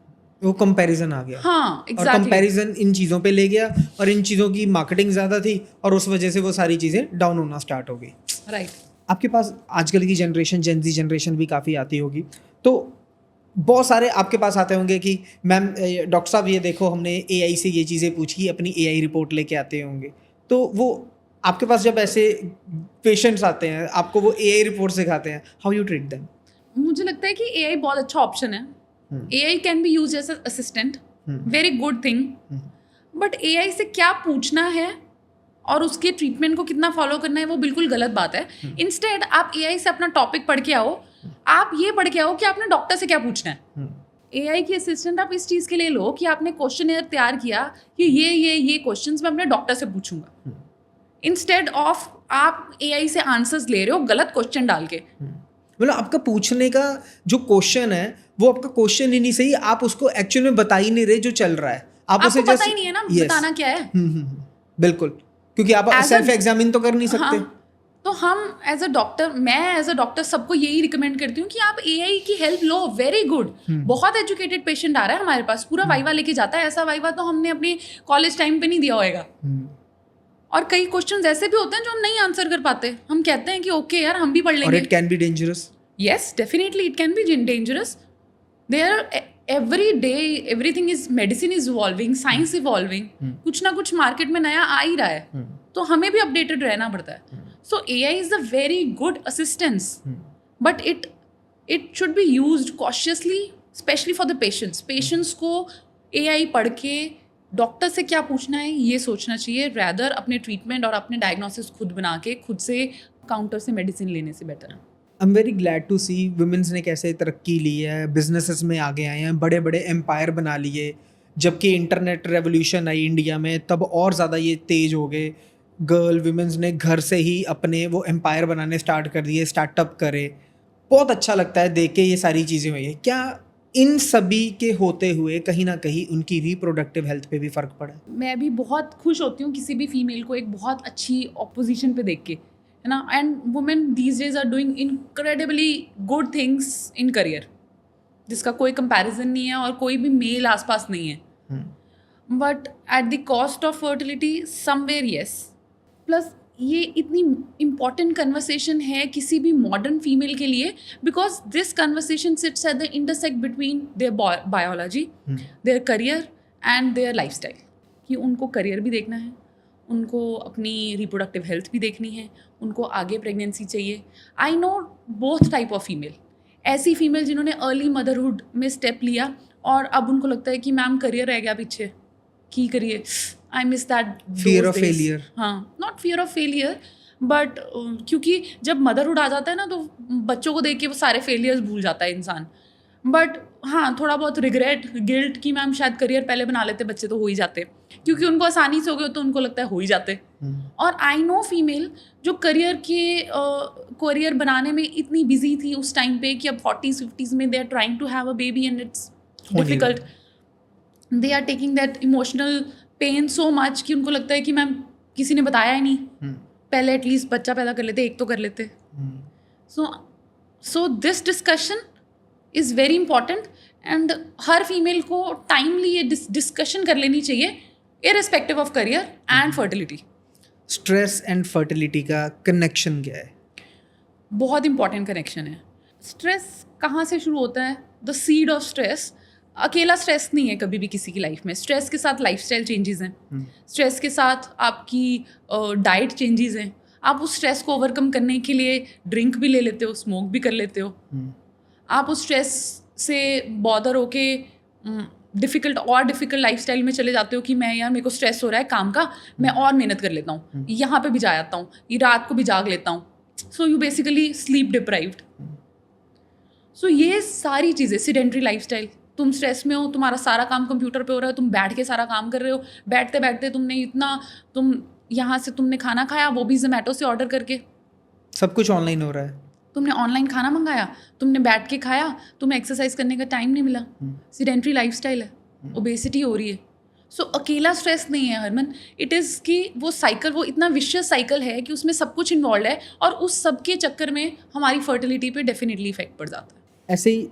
वो कंपैरिजन आ गया. हाँ exactly. और कंपैरिजन इन चीज़ों पे ले गया और इन चीज़ों की मार्केटिंग ज़्यादा थी और उस वजह से वो सारी चीज़ें डाउन होना स्टार्ट हो गई. राइट. आपके पास आजकल की जनरेशन, जेन ज़ी जनरेशन भी काफ़ी आती होगी, तो बहुत सारे आपके पास आते होंगे कि मैम डॉक्टर साहब ये देखो हमने AI से ये चीज़ें पूछी, अपनी AI रिपोर्ट लेके आते होंगे. तो वो आपके पास जब ऐसे पेशेंट्स आते हैं, आपको वो AI रिपोर्ट सिखाते हैं, हाउ यू ट्रीट देम? मुझे लगता है कि AI बहुत अच्छा ऑप्शन है. AI can be use as assistant, very good thing. But AI से क्या पूछना है और उसके ट्रीटमेंट को कितना फॉलो करना है वो बिल्कुल गलत बात है. इंस्टेड आप AI से अपना टॉपिक पढ़ के आओ. आप ये पढ़ के आओ कि आपने डॉक्टर से क्या पूछना है. AI की असिस्टेंट आप इस चीज़ के लिए लो कि आपने क्वेश्चनर तैयार किया कि ये क्वेश्चंस मैं अपने डॉक्टर से पूछूंगा. इंस्टेड ऑफ आप AI से आंसर्स ले रहे हो गलत क्वेश्चन डाल के. मतलब आपका पूछने का जो क्वेश्चन है वो आपका क्वेश्चन ही नहीं सही, आप उसको एक्चुअल में बता ही नहीं रहे जो चल रहा है. आपको पता ही नहीं है ना बताना क्या है. बिल्कुल, क्योंकि आप सेल्फ एग्जामिन तो कर नहीं सकते. हाँ, तो हम एज अ डॉक्टर, मैं एज अ डॉक्टर सबको यही रिकमेंड करती हूँ कि आप एआई की हेल्प लो, वेरी गुड। बहुत एजुकेटेड पेशेंट आ रहा है हमारे पास, पूरा वाइवा लेके जाता है, ऐसा वाइवा तो हमने अपने कॉलेज टाइम पे नहीं दिया होएगा। और कई क्वेश्चंस ऐसे भी होते हैं जो हम नहीं आंसर कर पाते, हम कहते हैं कि ओके यार हम भी पढ़ लेंगे। और it can be dangerous. Yes, definitely it can be dangerous. Every day everything is, medicine is evolving, science evolving. कुछ ना कुछ मार्केट में नया आ ही रहा है, तो हमें भी अपडेटेड रहना पड़ता है. So AI is a very good assistance, but it should be used cautiously, especially for the patients. Patients को AI पढ़ के डॉक्टर से क्या पूछना है ये सोचना चाहिए, rather अपने ट्रीटमेंट और अपने डायग्नोसिस खुद बना के खुद से काउंटर से मेडिसिन लेने से बेटर है. I am very glad to see womens ने कैसे तरक्की ली है, बिजनेसेस में आगे आए हैं, बड़े बड़े एम्पायर बना लिए. जबकि इंटरनेट रेवोल्यूशन आई इंडिया में तब और ज़्यादा ये तेज हो गए. गर्ल वुमेन्स ने घर से ही अपने वो एम्पायर बनाने स्टार्ट कर दिए, स्टार्टअप करे. बहुत अच्छा लगता है देख के ये सारी चीज़ें हुई है. क्या इन सभी के होते हुए कहीं ना कहीं उनकी रिप्रोडक्टिव हेल्थ पे भी फ़र्क पड़ा है? मैं भी बहुत खुश होती हूँ किसी भी फीमेल को एक बहुत अच्छी ऑपोजिशन पे देख के, है ना. And women these days are doing incredibly good things in career, जिसका कोई कंपैरिजन नहीं है और कोई भी मेल आसपास नहीं है. But at the cost of fertility somewhere yes. Plus ये इतनी इम्पॉर्टेंट कन्वर्सेशन है किसी भी मॉडर्न फीमेल के लिए, because this conversation seats at the intersect between their biology, their career and there lifestyle. कि उनको करियर भी देखना है, उनको अपनी रिप्रोडक्टिव हेल्थ भी देखनी है, उनको आगे प्रेगनेंसी चाहिए. I know both type of female. ऐसी फीमेल जिन्होंने अर्ली मदरहुड में स्टेप लिया और अब उनको लगता है कि मैम करियर रह गया पीछे, की करिए, I miss that fear of failure. हाँ, not fear of failure, but क्योंकि जब मदरहुड आ जाता है ना तो बच्चों को देख के वो सारे फेलियर्स भूल जाता है इंसान. बट हाँ, थोड़ा बहुत रिग्रेट, गिल्ट कि मैम शायद करियर पहले बना लेते, बच्चे तो हो ही जाते, क्योंकि उनको आसानी से हो गए तो उनको लगता है हो ही जाते. और आई नो फीमेल जो करियर बनाने में इतनी बिजी थी उस टाइम पे कि अब 40s 50s में they are trying to have a baby and it's difficult. They are taking that emotional pain so much कि उनको लगता है कि मैम किसी ने बताया ही नहीं, पहले एटलीस्ट बच्चा पैदा कर लेते, एक तो कर लेते. So this discussion is very important and her female को टाइमली ये डिस्कशन कर लेनी चाहिए, irrespective of career and fertility. Stress and fertility का कनेक्शन क्या है? बहुत इंपॉर्टेंट कनेक्शन है. स्ट्रेस कहाँ से शुरू होता है? The seed of stress. अकेला स्ट्रेस नहीं है कभी भी किसी की लाइफ में. स्ट्रेस के साथ लाइफस्टाइल चेंजेस हैं, स्ट्रेस के साथ आपकी डाइट चेंजेस हैं. आप उस स्ट्रेस को ओवरकम करने के लिए ड्रिंक भी ले लेते हो, स्मोक भी कर लेते हो. आप उस स्ट्रेस से बॉदर होके डिफ़िकल्ट लाइफस्टाइल में चले जाते हो कि मैं यार मेरे को स्ट्रेस हो रहा है काम का, मैं और मेहनत कर लेता हूँ, यहाँ पे भी जा जाता हूँ, ये रात को भी जाग लेता हूँ. So you basically sleep deprived. So ये सारी चीज़ें, सीडेंटरी लाइफस्टाइल, तुम स्ट्रेस में हो, तुम्हारा सारा काम कंप्यूटर पे हो रहा है, तुम बैठ के सारा काम कर रहे हो, बैठते बैठते तुम यहाँ से तुमने खाना खाया, वो भी जोमेटो से ऑर्डर करके, सब कुछ ऑनलाइन हो रहा है. तुमने ऑनलाइन खाना मंगाया, तुमने बैठ के खाया, तुम्हें एक्सरसाइज करने का टाइम नहीं मिला. सीडेंटरी लाइफस्टाइल है, ओबेसिटी हो रही है. सो अकेला स्ट्रेस नहीं है हरमन, इट इज़ कि वो साइकिल, वो इतना विशियस साइकिल है कि उसमें सब कुछ इन्वॉल्व है और उस सब के चक्कर में हमारी फर्टिलिटी पे डेफिनेटली इफेक्ट पड़ जाता है. ऐसे ही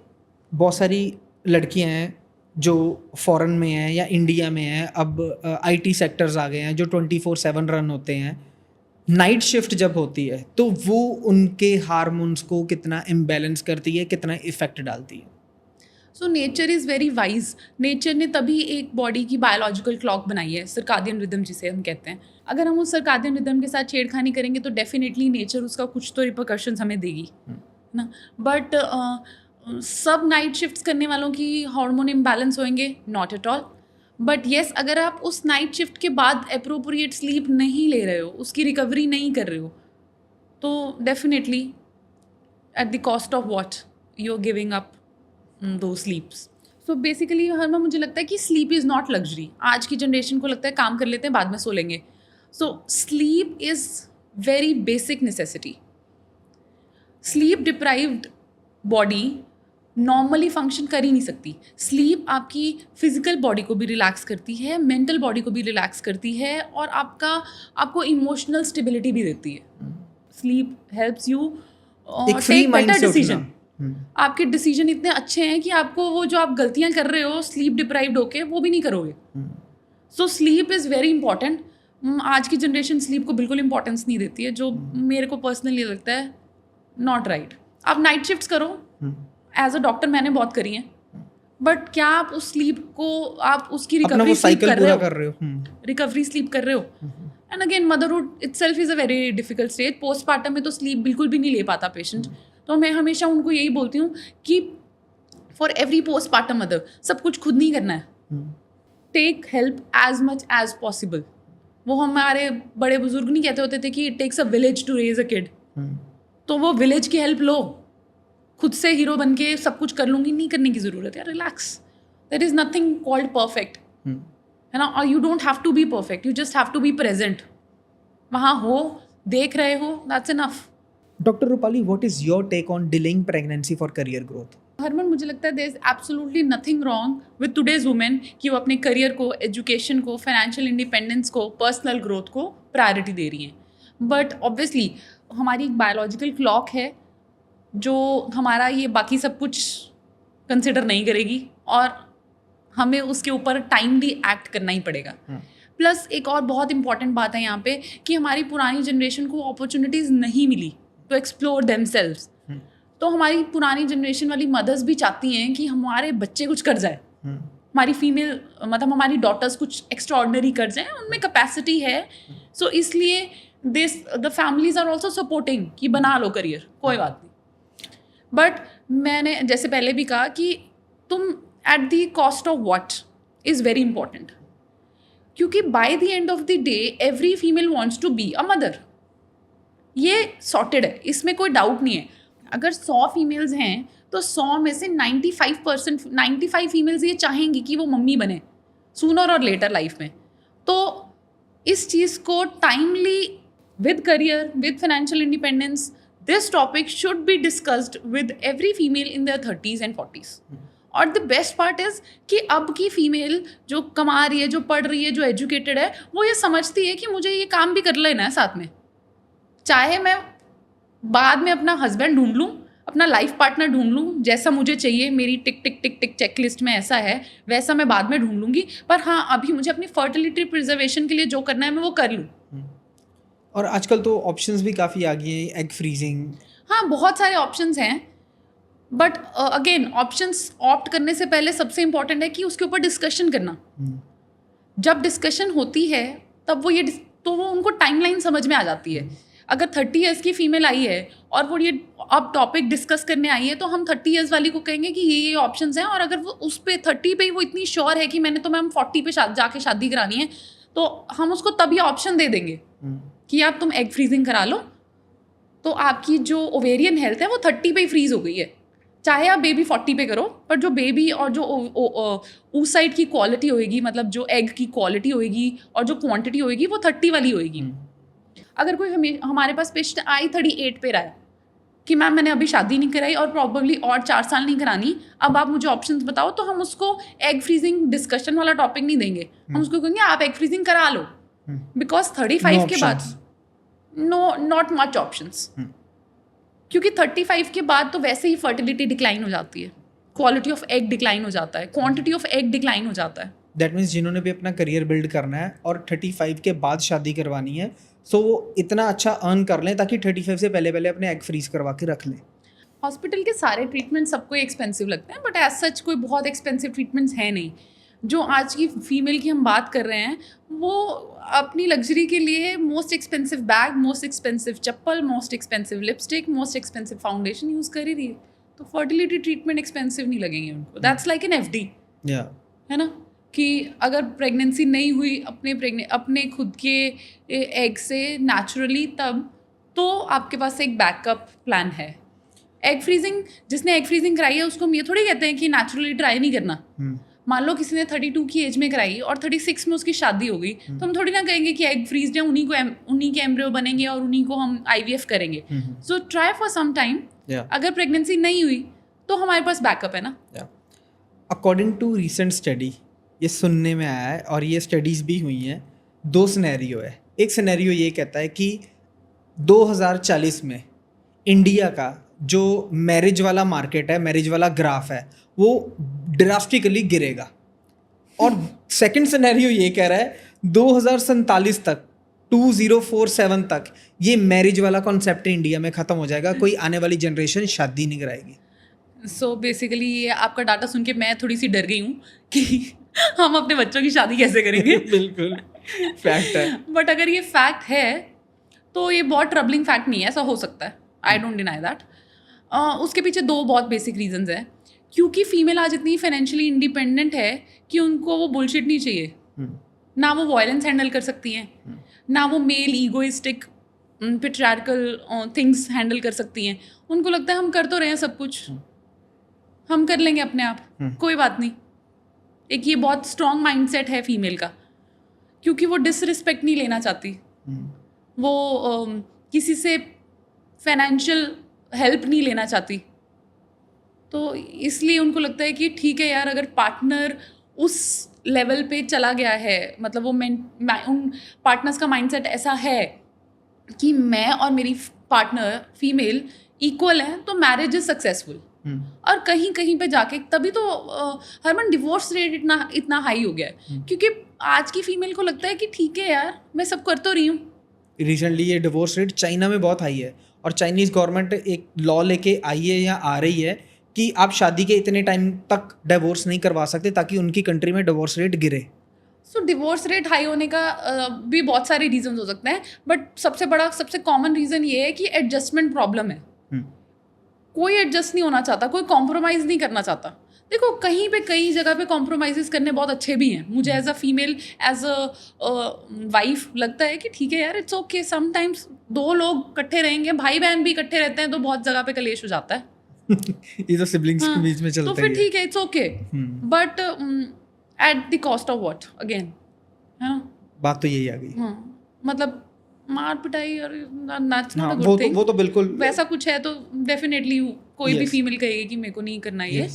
बहुत सारी लड़कियां हैं जो फॉरेन में हैं या इंडिया में हैं. अब आईटी सेक्टर्स आ गए हैं जो 24/7 रन होते हैं. नाइट शिफ्ट जब होती है तो वो उनके हार्मोन्स को कितना इम्बैलेंस करती है, कितना इफेक्ट डालती है? So nature is very wise. Nature ने तभी एक बॉडी की बायोलॉजिकल क्लॉक बनाई है, सर्कादियन रिदम जिसे हम कहते हैं. अगर हम उस सर्कादियन रिदम के साथ छेड़खानी करेंगे तो डेफिनेटली नेचर उसका कुछ तो रिपरकशंस हमें देगी ना. बट सब नाइट शिफ्ट्स करने वालों की हार्मोन इम्बैलेंस होंगे? Not at all. But yes, अगर आप उस नाइट शिफ्ट के बाद अप्रोप्रिएट स्लीप नहीं ले रहे हो, उसकी रिकवरी नहीं कर रहे हो, तो definitely at the cost of what you are giving up two sleeps. So basically हर मुझे लगता है कि स्लीप इज़ नॉट लग्जरी. आज की जनरेशन को लगता है काम कर लेते हैं बाद में सो लेंगे. So sleep is very basic necessity. Sleep deprived body normally function कर ही नहीं सकती. स्लीप आपकी फिजिकल बॉडी को भी रिलैक्स करती है, मेंटल बॉडी को भी रिलैक्स करती है और आपको इमोशनल स्टेबिलिटी भी देती है. स्लीप हेल्प्स यू एक फ्री टेक माइंड बेटर से डिसीजन. उठना. आपके डिसीजन इतने अच्छे हैं कि आपको वो जो आप गलतियां कर रहे हो स्लीप डिप्राइव्ड होके वो भी नहीं करोगे. So sleep is very important. आज की जनरेशन स्लीप को बिल्कुल इंपॉर्टेंस नहीं देती है, जो मेरे को पर्सनली लगता है नॉट राइट. आप नाइट शिफ्ट्स करो, एज अ डॉक्टर मैंने बहुत करी हैं, बट क्या आप उस स्लीप को आप उसकी अपना वो रिकवरी स्लीप साइकिल कर रहे पूरा हो, कर रहे हो. रिकवरी स्लीप कर रहे हो. And again motherhood itself is a very difficult stage. Postmortem में तो स्लीप बिल्कुल भी नहीं ले पाता पेशेंट. तो मैं हमेशा उनको यही बोलती हूँ कि फॉर एवरी पोस्टमार्टम मदर सब कुछ खुद नहीं करना है. Take help as much as possible. वो हमारे बड़े बुजुर्ग नहीं कहते होते थे कि it takes a village to raise a kid. तो वो विलेज की हेल्प लो. खुद से हीरो बन के सब कुछ कर लूंगी नहीं करने की ज़रूरत है. Relax. There is nothing called perfect, है ना. और you don't have to be perfect, you just have to be present. वहाँ हो, देख रहे हो, that's enough. Doctor Rupali, what is your take on delaying pregnancy for career growth? Harman, मुझे लगता है there is absolutely nothing wrong with today's women कि वो अपने करियर को, एजुकेशन को, फाइनेंशियल इंडिपेंडेंस को, पर्सनल ग्रोथ को प्रायोरिटी दे रही हैं. बट ऑब्वियसली हमारी एक बायोलॉजिकल क्लॉक है जो हमारा ये बाकी सब कुछ कंसिडर नहीं करेगी और हमें उसके ऊपर टाइमली एक्ट करना ही पड़ेगा. प्लस एक और बहुत इंपॉर्टेंट बात है यहाँ पे कि हमारी पुरानी जनरेशन को अपॉर्चुनिटीज़ नहीं मिली टू एक्सप्लोर देमसेल्व्स. तो हमारी पुरानी जनरेशन वाली मदर्स भी चाहती हैं कि हमारे बच्चे कुछ कर जाए, हमारी फीमेल मतलब हमारी डॉटर्स कुछ एक्स्ट्राऑर्डिनरी कर जाएं, उनमें कैपेसिटी है. सो इसलिए the families are also supporting कि बना लो करियर, कोई बात नहीं. बट मैंने जैसे पहले भी कहा कि तुम at the cost of what is very important. क्योंकि by the end of the day every female wants to be a mother. ये सॉर्टेड है, इसमें कोई डाउट नहीं है. अगर 100 फीमेल्स हैं तो 100 में से 95 फीमेल्स ये चाहेंगी कि वो मम्मी बने सूनर और लेटर लाइफ में. तो इस चीज़ को timely with career, with financial independence, this topic should be discussed with every female in their 30s and 40s. और द बेस्ट पार्ट इज़ कि अब की फीमेल जो कमा रही है, जो पढ़ रही है, जो एजुकेटेड है, वो ये समझती है कि मुझे ये काम भी कर लेना है साथ में. चाहे मैं बाद में अपना हस्बैंड ढूंढ लूँ, अपना लाइफ पार्टनर ढूंढ लूँ, जैसा मुझे चाहिए, मेरी टिक टिक टिक टिक चेकलिस्ट में ऐसा है, वैसा मैं बाद में ढूंढ लूँगी. पर हाँ, अभी मुझे अपनी फर्टिलिटी प्रिजर्वेशन के लिए जो करना है मैं वो कर लूँ. और आजकल तो ऑप्शंस भी काफ़ी आ गए हैं, एग फ्रीजिंग. हाँ, बहुत सारे ऑप्शंस हैं. बट अगेन ऑप्शंस ऑप्ट करने से पहले सबसे इंपॉर्टेंट है कि उसके ऊपर डिस्कशन करना. जब डिस्कशन होती है तब वो तो वो उनको टाइमलाइन समझ में आ जाती है. अगर 30 ईयर्स की फीमेल आई है और वो ये अब टॉपिक डिस्कस करने आई है तो हम 30 ईयर्स वाली को कहेंगे कि ये ऑप्शंस हैं. और अगर वो उस पे 30 पे ही वो इतनी श्योर है कि मैंने तो मैम 40 पे जाके शादी करानी है, तो हम उसको तब ये ऑप्शन दे देंगे कि आप तुम एग फ्रीजिंग करा लो. तो आपकी जो ओवेरियन हेल्थ है वो 30 पे ही फ्रीज हो गई है. चाहे आप बेबी 40 पे करो, पर जो बेबी और जो उस साइड की क्वालिटी होएगी, मतलब जो एग की क्वालिटी होएगी और जो क्वांटिटी होएगी वो 30 वाली होएगी. अगर कोई हमारे पास पेशेंट आई 38 पे रहा है कि मैम मैंने अभी शादी नहीं कराई और प्रॉब्लली और 4 साल नहीं करानी, अब आप मुझे ऑप्शंस बताओ, तो हम उसको एग फ्रीजिंग डिस्कशन वाला टॉपिक नहीं देंगे. हम उसको कहेंगे आप एग फ्रीजिंग करा लो. बिकॉज 35 के बाद नॉट मच ऑप्शंस. क्योंकि 35 के बाद तो वैसे ही फर्टिलिटी डिक्लाइन हो जाती है, क्वालिटी ऑफ एग डिक्लाइन हो जाता है, क्वांटिटी ऑफ एग डिक्लाइन हो जाता है. दैट मीन्स जिन्होंने भी अपना करियर बिल्ड करना है और 35 के बाद शादी करवानी है, सो वो इतना अच्छा अर्न कर लें ताकि 35 से पहले पहले अपने एग फ्रीज करवा के रख लें. हॉस्पिटल के सारे ट्रीटमेंट सबको एक्सपेंसिव लगते हैं, बट एज सच कोई बहुत एक्सपेंसिव ट्रीटमेंट्स हैं नहीं. जो आज की फीमेल की हम बात कर रहे हैं वो अपनी लग्जरी के लिए most expensive bag, most expensive chappal, most expensive lipstick, most expensive foundation use कर ही रही है. तो फर्टिलिटी ट्रीटमेंट एक्सपेंसिव नहीं लगेंगे उनको. दैट्स लाइक एन FD, है ना. कि अगर प्रेगनेंसी नहीं हुई अपने खुद के एग से नेचुरली, तब तो आपके पास एक बैकअप प्लान है. एग फ्रीजिंग, जिसने एग फ्रीजिंग कराई है उसको हम ये थोड़ी कहते हैं कि नेचुरली ट्राई नहीं करना. मान लो किसी ने 32 की एज में कराई और 36 में उसकी शादी हो गई, तो हम थोड़ी ना कहेंगे कि एग फ्रीज है, उन्हीं के एम्ब्रियो बनेंगे और उन्हीं को हम IVF करेंगे. So try for some time. अगर प्रेगनेंसी नहीं हुई तो हमारे पास बैकअप है ना. अकॉर्डिंग टू रिसेंट स्टडी, ये सुनने में आया है और ये स्टडीज़ भी हुई हैं, 2 सिनेरियो है. एक सिनेरियो ये कहता है कि 2040 में इंडिया का जो मैरिज वाला मार्केट है, मैरिज वाला ग्राफ है, वो ड्रास्टिकली गिरेगा। और सेकंड सिनेरियो ये कह रहा है 2047 तक, 2047 तक ये मैरिज वाला कॉन्सेप्ट इंडिया में ख़त्म हो जाएगा, कोई आने वाली जनरेशन शादी नहीं कराएगी। सो बेसिकली ये आपका डाटा सुन के मैं थोड़ी सी डर गई हूँ कि हम अपने बच्चों की शादी कैसे करेंगे। बिल्कुल फैक्ट है। बट अगर ये फैक्ट है तो ये बहुत ट्रबलिंग फैक्ट नहीं है, ऐसा हो सकता है, आई डोंट डिनाई दैट। उसके पीछे दो बहुत बेसिक रीजंस हैं। क्योंकि फीमेल आज इतनी फाइनेंशियली इंडिपेंडेंट है कि उनको वो बुलशिट नहीं चाहिए, ना वो वायलेंस हैंडल कर सकती हैं, ना वो male egoistic patriarchal things handle कर सकती हैं। उनको लगता है हम कर तो रहे हैं सब कुछ, हम कर लेंगे अपने आप, कोई बात नहीं। एक ये बहुत स्ट्रॉन्ग माइंडसेट है फीमेल का, क्योंकि वो डिसरिस्पेक्ट नहीं लेना चाहती, वो किसी से फाइनेंशियल हेल्प नहीं लेना चाहती। तो इसलिए उनको लगता है कि ठीक है यार, अगर पार्टनर उस लेवल पे चला गया है, मतलब वो उन पार्टनर्स का माइंडसेट ऐसा है कि मैं और मेरी पार्टनर फीमेल इक्वल हैं, तो मैरिज इज सक्सेसफुल। और कहीं कहीं पे जाके तभी तो हरमन डिवोर्स रेट इतना हाई हो गया है, क्योंकि आज की फीमेल को लगता है कि ठीक है यार, मैं सब कर तो रही हूँ। रिसेंटली ये डिवोर्स रेट चाइना में बहुत हाई है, और चाइनीज़ गवर्नमेंट एक लॉ लेके आई है या आ रही है कि आप शादी के इतने टाइम तक डिवोर्स नहीं करवा सकते, ताकि उनकी कंट्री में डिवोर्स रेट गिरे। सो डिवोर्स रेट हाई होने का भी बहुत सारे रीजन हो सकते हैं, बट सबसे कॉमन रीज़न ये है कि एडजस्टमेंट प्रॉब्लम है। कोई एडजस्ट नहीं होना चाहता, कोई कॉम्प्रोमाइज़ नहीं करना चाहता। देखो कहीं पे कई जगह पे कॉम्प्रोमाइज़ करने बहुत अच्छे भी हैं। मुझे as a female, as a wife लगता है कि ठीक है यार, इट्स ओके। समटाइम्स दो लोग इकट्ठे रहेंगे, भाई बहन भी इकट्ठे रहते हैं, तो बहुत जगह पे कलेश हो जाता है। ये तो सिबलिंग्स के बीच में चलता है, तो फिर ठीक है, it's okay, but at the cost of what again, है ना? बात तो यही आ गई। मतलब मार पिटाई और that's not a good वो thing। वो तो बिल्कुल वैसा कुछ है तो डेफिनेटली कोई भी फीमेल कहेगी कि मेरे को नहीं करना ये,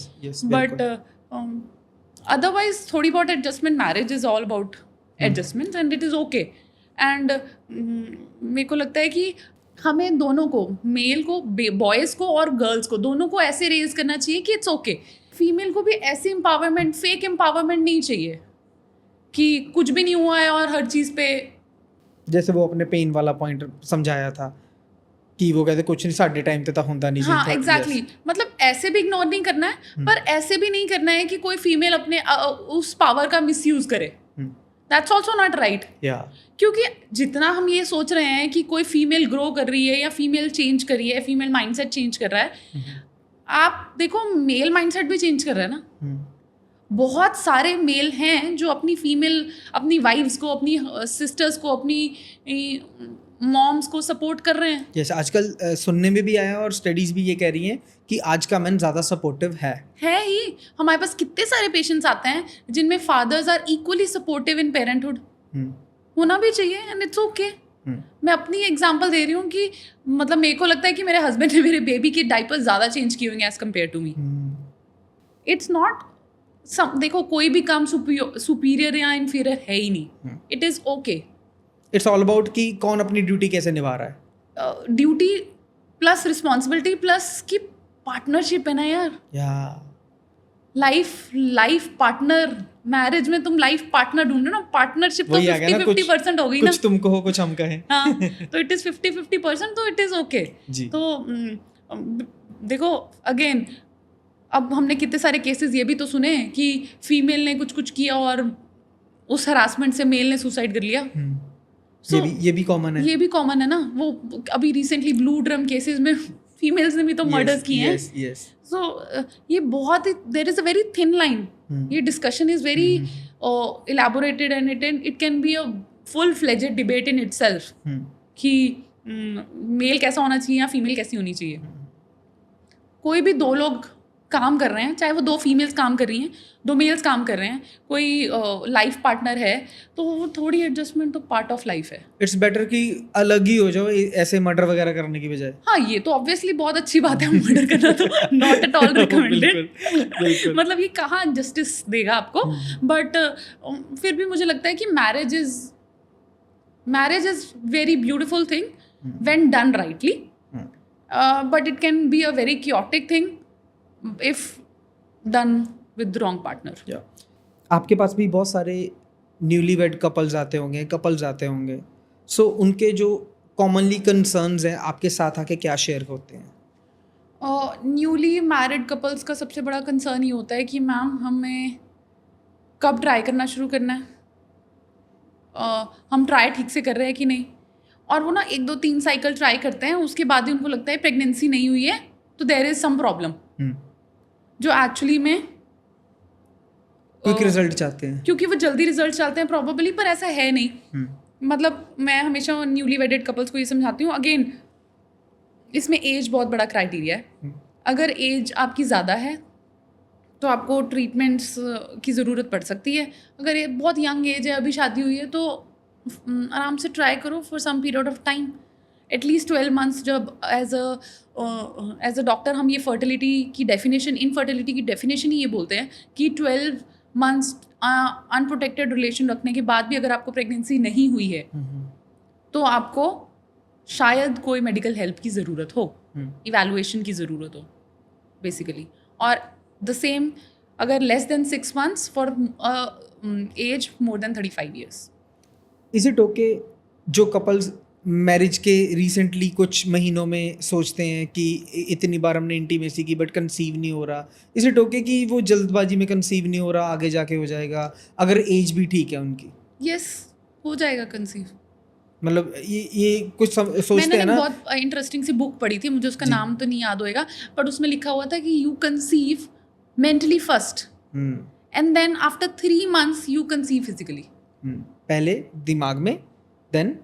बट अदरवाइज थोड़ी बहुत adjustment, marriage is all about adjustment and it is okay. And मेरे को लगता है कि हमें दोनों को, मेल को, बॉयज़ को और गर्ल्स को, दोनों को ऐसे रेज करना चाहिए कि इट्स ओके। फीमेल को भी ऐसी एम्पावरमेंट, फेक एम्पावरमेंट नहीं चाहिए कि कुछ भी नहीं हुआ है और हर चीज़ पे, जैसे वो अपने पेन वाला पॉइंट समझाया था कि वो कहते कुछ नहीं साढ़े टाइम तक होता नहीं। हाँ एग्जैक्टली, मतलब ऐसे भी इग्नोर नहीं करना है, पर ऐसे भी नहीं करना है कि कोई फीमेल अपने उस पावर का मिसयूज करे। That's also not right. क्योंकि जितना हम ये सोच रहे हैं कि कोई फीमेल ग्रो कर रही है या फीमेल चेंज कर रही है, फीमेल माइंडसेट चेंज कर रहा है, आप देखो मेल माइंडसेट भी चेंज कर रहा है ना। बहुत सारे मेल हैं जो अपनी फीमेल, अपनी वाइफ्स को, अपनी सिस्टर्स को, अपनी मॉम्स को सपोर्ट कर रहे हैं। जैसे आजकल सुनने में भी आया और स्टडीज भी ये कह रही हैं कि आज का मैन ज़्यादा सपोर्टिव है ही। हमारे पास कितने सारे पेशेंट्स आते हैं जिनमें fathers are equally supportive in parenthood. होना भी चाहिए एंड इट्स ओके। मैं अपनी एग्जांपल दे रही हूँ कि मतलब मेरे को लगता है कि मेरे हस्बैंड ने मेरे बेबी के डायपर्स ज़्यादा चेंज किए होंगे as compare to me. It's not देखो कोई भी काम सुपीरियर या इंफीरियर है ही नहीं। It is okay. It's all about कि कौन अपनी ड्यूटी कैसे निभा रहा है। ड्यूटी प्लस रिस्पॉन्सिबिलिटी प्लस की पार्टनरशिप है ना यार। लाइफ पार्टनर, मैरिज में तुम लाइफ पार्टनर ढूंढो ना। पार्टनरशिप तो 50-50% हो गई ना। कुछ तुम कहो कुछ हम कहें। हाँ, तो इट इज़ 50-50%, तो इट इज़ ओके। तो देखो अगेन, अब हमने कितने सारे केसेस ये भी तो सुने कि फीमेल ने कुछ किया और उस हरासमेंट से मेल ने सुसाइड कर लिया। ये भी कॉमन है। ये भी कॉमन है ना। वो अभी रिसेंटली ब्लू ड्रम केसेस में फीमेल्स ने भी तो मर्डर्स किए हैं। सो ये बहुत ही, there is a very thin line. ये discussion is very elaborated and it can be a full fledged debate in itself कि मेल कैसा होना चाहिए या फीमेल कैसी होनी चाहिए। कोई भी दो लोग काम कर रहे हैं, चाहे वो दो फीमेल्स काम कर रही हैं, दो मेल्स काम कर रहे हैं, कोई लाइफ पार्टनर है, तो वो थोड़ी एडजस्टमेंट तो पार्ट ऑफ लाइफ है। इट्स बेटर कि अलग ही हो जाओ ऐसे मर्डर वगैरह करने की बजाय। हाँ, ये तो ऑब्वियसली बहुत अच्छी बात है। मर्डर करना तो नॉट एट ऑल रिकमेंडेड। मतलब ये कहाँ जस्टिस देगा आपको। बट फिर भी मुझे लगता है कि marriage is very beautiful thing. when done rightly. But it can be a very chaotic thing if done with the wrong partner. आपके पास भी बहुत सारे न्यूली वेड कपल्स आते होंगे सो उनके जो कॉमनली कंसर्न्स हैं आपके साथ आके क्या शेयर होते हैं? न्यूली मैरिड कपल्स का सबसे बड़ा कंसर्न ये होता है कि मैम हमें कब ट्राई करना शुरू करना है, हम ट्राई ठीक से कर रहे हैं कि नहीं. और वो ना 1 2 3 साइकिल ट्राई करते हैं, उसके बाद ही उनको लगता है प्रेगनेंसी नहीं हुई है तो देयर इज सम प्रॉब्लम, जो एक्चुअली में क्विक रिजल्ट चाहते हैं क्योंकि वो जल्दी रिजल्ट चाहते हैं प्रॉबेबली, पर ऐसा है नहीं. मतलब मैं हमेशा न्यूली वेडेड कपल्स को ये समझाती हूँ, अगेन इसमें एज बहुत बड़ा क्राइटेरिया है. अगर एज आपकी ज़्यादा है तो आपको ट्रीटमेंट्स की ज़रूरत पड़ सकती है. अगर ये बहुत यंग एज है, अभी शादी हुई है, तो आराम से ट्राई करो for some period of time, at least 12 months. जब एज अ डॉक्टर हम ये फर्टिलिटी की डेफिनेशन, इनफर्टिलिटी की डेफिनेशन ही ये बोलते हैं कि 12 मंथ्स अनप्रोटेक्टेड रिलेशन रखने के बाद भी अगर आपको प्रेगनेंसी नहीं हुई है तो आपको शायद कोई मेडिकल हेल्प की ज़रूरत हो, इवैल्यूएशन की ज़रूरत हो बेसिकली. और द सेम अगर less than 6 months for as more than 35 years. Is it okay जो कपल्स मैरिज के रिसेंटली कुछ महीनों में सोचते हैं कि इतनी बार हमने इंटीमेसी की बट कंसीव नहीं हो रहा, इज इट ओके कि वो जल्दबाजी में कंसीव नहीं हो रहा, आगे जाके हो जाएगा अगर एज भी ठीक है उनकी? यस, हो जाएगा कंसीव. मतलब ये कुछ सोचते हैं ना. बहुत इंटरेस्टिंग सी बुक पढ़ी थी, मुझे उसका नाम तो नहीं याद होएगा, बट उसमें लिखा हुआ था कि you conceive mentally first and then after 3 months you conceive physically. पहले दिमाग में, देन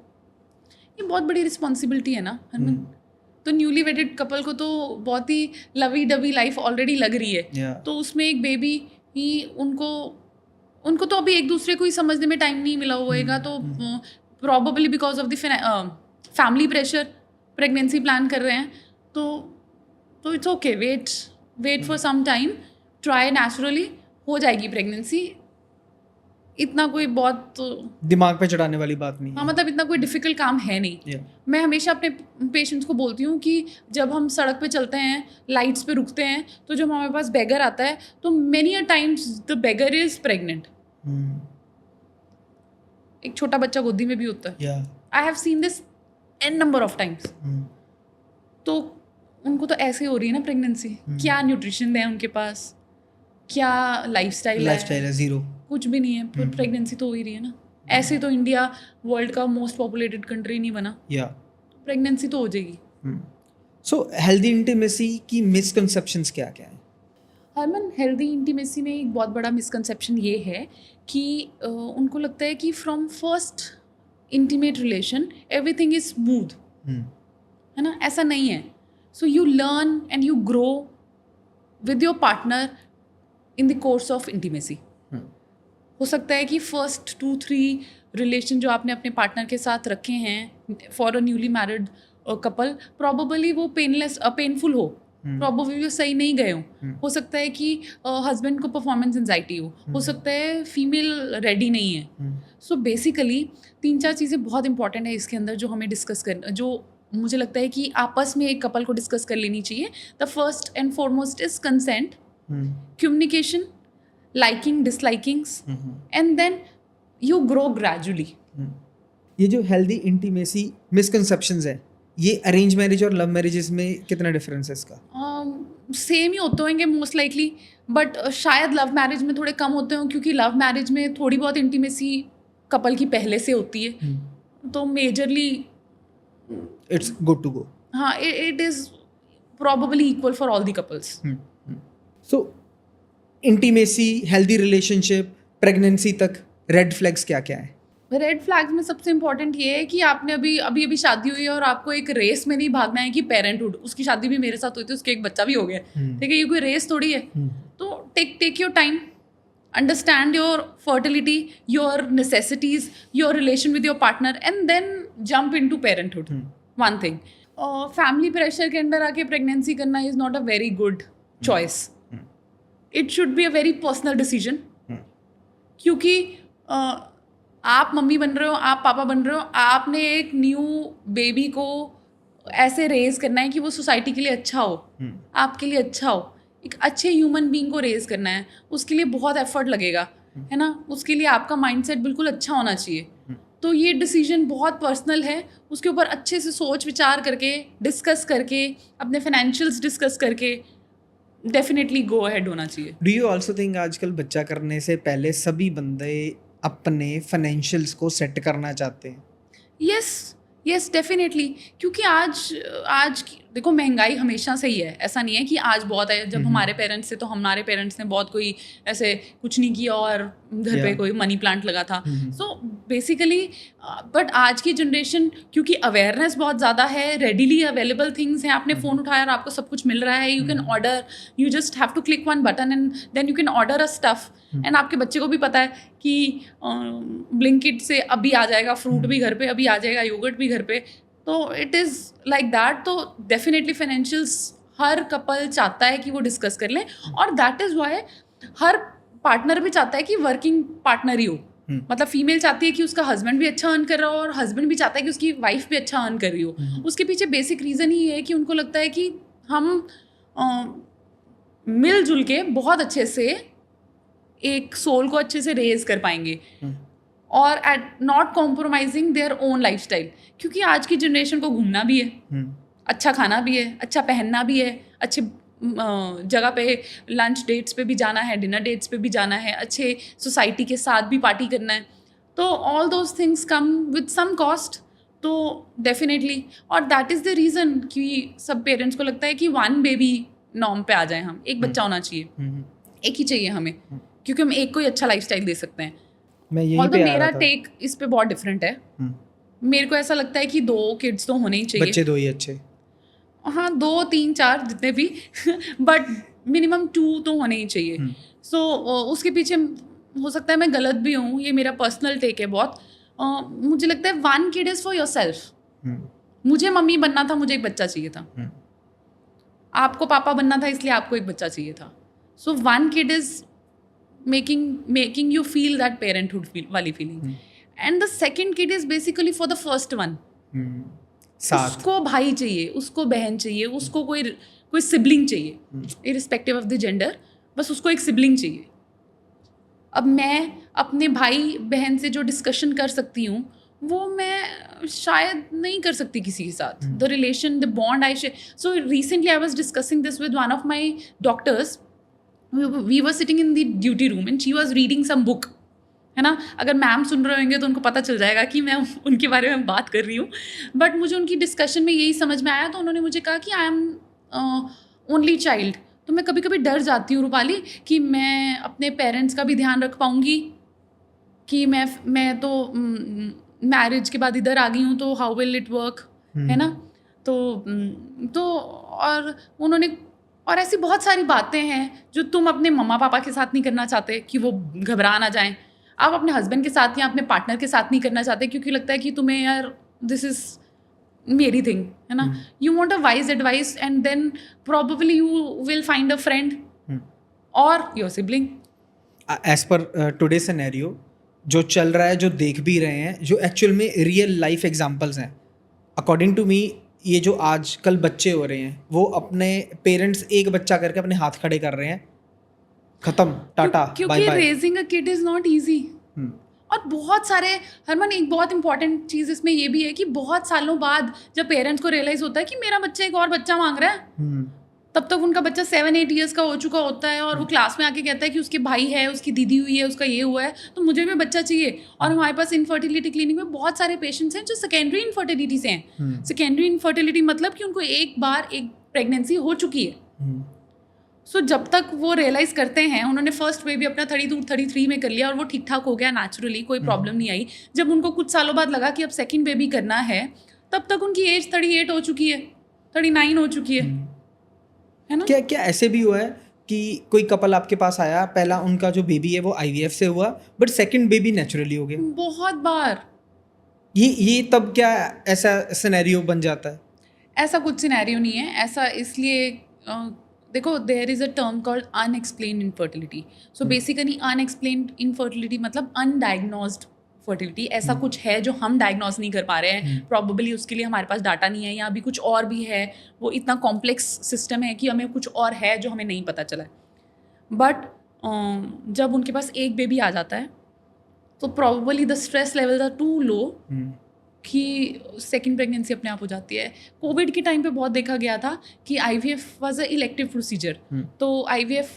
ये बहुत बड़ी रिस्पॉन्सिबिलिटी है ना हरमन. तो न्यूली वेडेड कपल को तो बहुत ही लवी डबी लाइफ ऑलरेडी लग रही है, तो उसमें एक बेबी ही उनको तो अभी एक दूसरे को ही समझने में टाइम नहीं मिला होएगा. तो probably because of the family pressure pregnancy plan कर रहे हैं, तो it's okay, wait for some time, try naturally, हो जाएगी प्रेगनेंसी. इतना कोई बहुत दिमाग पे चढ़ाने वाली बात नहीं है. हाँ, मतलब इतना कोई डिफ़िकल्ट काम है नहीं. मैं हमेशा अपने पेशेंट्स को बोलती हूँ कि जब हम सड़क पे चलते हैं, लाइट्स पे रुकते हैं, तो जब हमारे पास बेगर आता है तो many a times the beggar is pregnant. एक छोटा बच्चा गोदी में भी होता है. I have seen this n number of times. तो उनको तो ऐसे हो रही है ना प्रेगनेंसी. क्या न्यूट्रिशन है उनके पास, क्या लाइफस्टाइल है, जीरो, कुछ भी नहीं है, पर प्रेगनेंसी तो हो ही रही है ना. ऐसे तो इंडिया वर्ल्ड का मोस्ट पॉपुलेटेड कंट्री नहीं बना, तो प्रेगनेंसी तो हो जाएगी. सो हेल्दी इंटीमेसी की मिसकंसेप्शंस क्या क्या है? हरमन, हेल्दी इंटीमेसी में एक बहुत बड़ा मिसकंसेप्शन ये है कि उनको लगता है कि from first intimate relation everything is smooth, है ना. ऐसा नहीं है. So you learn and you grow with your partner in the course of intimacy. हो सकता है कि फर्स्ट 2-3 रिलेशन जो आपने अपने पार्टनर के साथ रखे हैं for a newly married couple, probably वो पेनफुल हो, प्रॉबेबली वो सही नहीं गए हो सकता है कि हस्बैंड को परफॉर्मेंस एंजाइटी हो सकता है फीमेल रेडी नहीं है. सो बेसिकली 3-4 चीज़ें बहुत इंपॉर्टेंट है इसके अंदर जो हमें डिस्कस करना, जो मुझे लगता है कि आपस में एक कपल को डिस्कस कर लेनी चाहिए. The first and foremost is consent, communication, liking, dislikings, and then you grow gradually. ये जो हेल्दी इंटीमेसी मिसकंसेप्शंस है, ये अरेंज मैरिज और लव मैरिजेस में कितना डिफरेंस है इसका? सेम ही होते होंगे मोस्ट लाइकली, बट शायद लव मैरिज में थोड़े कम होते हों, क्योंकि लव मैरिज में थोड़ी बहुत इंटीमेसी कपल की पहले से होती है, तो majorly it's good to go. हाँ, it is probably equal for all the couples. So intimacy, healthy relationship, pregnancy तक रेड फ्लैग्स क्या क्या है? रेड फ्लैग्स में सबसे इंपॉर्टेंट ये है कि आपने अभी शादी हुई है और आपको एक रेस में नहीं भागना है कि पेरेंटहुड. उसकी शादी भी मेरे साथ हुई थी, उसके एक बच्चा भी हो गया, ठीक है. ये कोई रेस थोड़ी है. तो take your time, understand your fertility, your necessities, your relation with your partner, and then jump into parenthood. One thing, family pressure के अंदर आके प्रेगनेंसी करना is not a very good choice. It should be a very personal decision, क्योंकि आप मम्मी बन रहे हो, आप पापा बन रहे हो, आपने एक न्यू बेबी को ऐसे रेज करना है कि वो सोसाइटी के लिए अच्छा हो, आपके लिए अच्छा हो, एक अच्छे ह्यूमन बीइंग को रेज करना है, उसके लिए बहुत एफर्ट लगेगा, है ना, उसके लिए आपका माइंडसेट बिल्कुल अच्छा होना चाहिए। तो ये डिसीजन बहुत पर्सनल है, उसके ऊपर अच्छे से सोच विचार करके, डिस्कस करके, अपने फाइनेंशियल्स डिस्कस करके डेफिनेटली गो अहेड होना चाहिए। डू यू ऑल्सो थिंक आजकल बच्चा करने से पहले सभी बंदे अपने फाइनेंशियल्स को सेट करना चाहते हैं? यस डेफिनेटली, क्योंकि आज देखो महंगाई हमेशा से ही है, ऐसा नहीं है कि आज बहुत है। जब हमारे पेरेंट्स थे तो हमारे पेरेंट्स ने बहुत कोई ऐसे कुछ नहीं किया और घर पे Yeah. कोई मनी प्लांट लगा था। सो बेसिकली बट आज की जनरेशन, क्योंकि अवेयरनेस बहुत ज़्यादा है, रेडिली अवेलेबल थिंग्स हैं, आपने फ़ोन उठाया और आपको सब कुछ मिल रहा है, you can order, you just have to click one button and then you can order a stuff. And आपके बच्चे को भी पता है कि ब्लिंकिट से अभी आ जाएगा, फ्रूट भी घर पे अभी आ जाएगा, योगर्ट भी घर पे, तो इट इज़ लाइक दैट। तो डेफिनेटली फाइनेंशियल्स हर कपल चाहता है कि वो डिस्कस कर लें, और that is why her partner भी चाहता है कि वर्किंग पार्टनर ही हो। मतलब फीमेल चाहती है कि उसका हस्बैंड भी अच्छा अर्न कर रहा हो, और हस्बैंड भी चाहता है कि उसकी वाइफ भी अच्छा अर्न कर रही हो। उसके पीछे बेसिक रीज़न ही है कि उनको लगता है कि हम मिलजुल के बहुत अच्छे से एक सोल को अच्छे से रेज कर पाएंगे, और at not compromising their own lifestyle. क्योंकि आज की जनरेशन को घूमना भी है, अच्छा खाना भी है, अच्छा पहनना भी है, अच्छे जगह पे लंच डेट्स पे भी जाना है, डिनर डेट्स पे भी जाना है, अच्छे सोसाइटी के साथ भी पार्टी करना है। तो all those things come with some cost. तो डेफिनेटली, और दैट इज़ द रीज़न कि सब पेरेंट्स को लगता है कि वन बेबी नॉर्म पे आ जाए, हम एक बच्चा होना चाहिए, एक ही चाहिए हमें, क्योंकि हम एक को ही अच्छा लाइफस्टाइल दे सकते हैं। मैं यहीं और पे आ मेरा रहा था। टेक इस पे बहुत डिफरेंट है। मेरे को ऐसा लगता है कि 2 किड्स तो होने ही चाहिए। बच्चे दो ही अच्छे। हाँ, 2 3 4 जितने भी बट मिनिमम 2 तो होने ही चाहिए। सो उसके पीछे हो सकता है मैं गलत भी हूँ, ये मेरा पर्सनल टेक है बहुत। मुझे लगता है 1 किड इज़ फॉर योरसेल्फ। मुझे मम्मी बनना था, मुझे एक बच्चा चाहिए था। आपको पापा बनना था, इसलिए आपको एक बच्चा चाहिए था। सो 1 kid is making you feel that parenthood वाली feeling, and the second kid is basically for the first one। साथ उसको भाई चाहिए, उसको बहन चाहिए, उसको कोई सिबलिंग चाहिए, इरिस्पेक्टिव ऑफ द जेंडर, बस उसको एक सिबलिंग चाहिए। अब मैं अपने भाई बहन से जो डिस्कशन कर सकती हूँ, वो मैं शायद नहीं कर सकती किसी के साथ। The relation, the bond I share. So recently I was discussing this with one of my doctors. We were sitting in the duty room and she was reading some book, है ना। अगर मैम सुन रहे होंगे तो उनको पता चल जाएगा कि मैं उनके बारे में बात कर रही हूँ, बट मुझे उनकी डिस्कशन में यही समझ में आया। तो उन्होंने मुझे कहा कि आई एम ओनली चाइल्ड। तो मैं कभी कभी डर जाती हूँ रूपाली कि मैं अपने पेरेंट्स का भी ध्यान रख पाऊँगी, कि मैं तो मैरिज के बाद इधर आ गई हूँ, तो हाउ विल इट वर्क, है ना। तो और उन्होंने, और ऐसी बहुत सारी बातें हैं जो तुम अपने मम्मा पापा के साथ नहीं करना चाहते कि वो घबरा ना जाएं। आप अपने हस्बैंड के साथ या अपने पार्टनर के साथ नहीं करना चाहते, क्योंकि लगता है कि तुम्हें यार दिस इज़ मेरी थिंग, है ना। You want a wise advice and then probably you will find a friend और your sibling. As per today scenario जो चल रहा है, जो देख भी रहे हैं, जो एक्चुअल में रियल लाइफ एग्जांपल्स हैं, अकॉर्डिंग टू मी, ये जो आजकल बच्चे हो रहे हैं वो अपने पेरेंट्स एक बच्चा करके अपने हाथ खड़े कर रहे हैं, खत्म, टाटा, बाय क्योंकि bye. Raising a kid is not easy. और बहुत सारे, हरमन एक बहुत इंपॉर्टेंट चीज़ इसमें ये भी है कि बहुत सालों बाद जब पेरेंट्स को रियलाइज़ होता है कि मेरा बच्चा एक और बच्चा मांग रहा है, तब तक उनका बच्चा 7-8 ईयर्स का हो चुका होता है, और वो क्लास में आके कहता है कि उसके भाई है, उसकी दीदी हुई है, उसका ये हुआ है, तो मुझे भी बच्चा चाहिए। और हमारे पास इनफर्टिलिटी क्लिनिक में बहुत सारे पेशेंट्स हैं जो सेकेंडरी इनफर्टिलिटी से हैं। सेकेंडरी इनफर्टिलिटी मतलब कि उनको एक बार एक प्रेगनेंसी हो चुकी है। सो जब तक वो रियलाइज़ करते हैं, उन्होंने फर्स्ट बेबी अपना 32-33 में कर लिया और वो ठीक ठाक हो गया नेचुरली, कोई प्रॉब्लम नहीं आई। जब उनको कुछ सालों बाद लगा कि अब सेकेंड बेबी करना है, तब तक उनकी एज 38 हो चुकी है, 39 हो चुकी है ना। क्या ऐसे भी हुआ है कि कोई कपल आपके पास आया, पहला उनका जो बेबी है वो IVF से हुआ, बट सेकंड बेबी नेचुरली हो गया? बहुत बार। ये तब क्या ऐसा सिनेरियो बन जाता है? ऐसा कुछ सिनेरियो नहीं है। ऐसा इसलिए देखो, there is a term called unexplained infertility. So basically unexplained infertility मतलब अनडायग्नोज्ड फर्टिलिटी, ऐसा कुछ है जो हम डायग्नोज नहीं कर पा रहे हैं, प्रॉबेबली उसके लिए हमारे पास डाटा नहीं है, या अभी कुछ और भी है, वो इतना कॉम्प्लेक्स सिस्टम है कि हमें कुछ और है जो हमें नहीं पता चला है. बट जब उनके पास एक बेबी आ जाता है तो probably the stress levels are too low कि सेकेंड प्रेगनेंसी अपने आप हो जाती है. कोविड के टाइम पे बहुत देखा गया था कि IVF was a elective procedure, तो IVF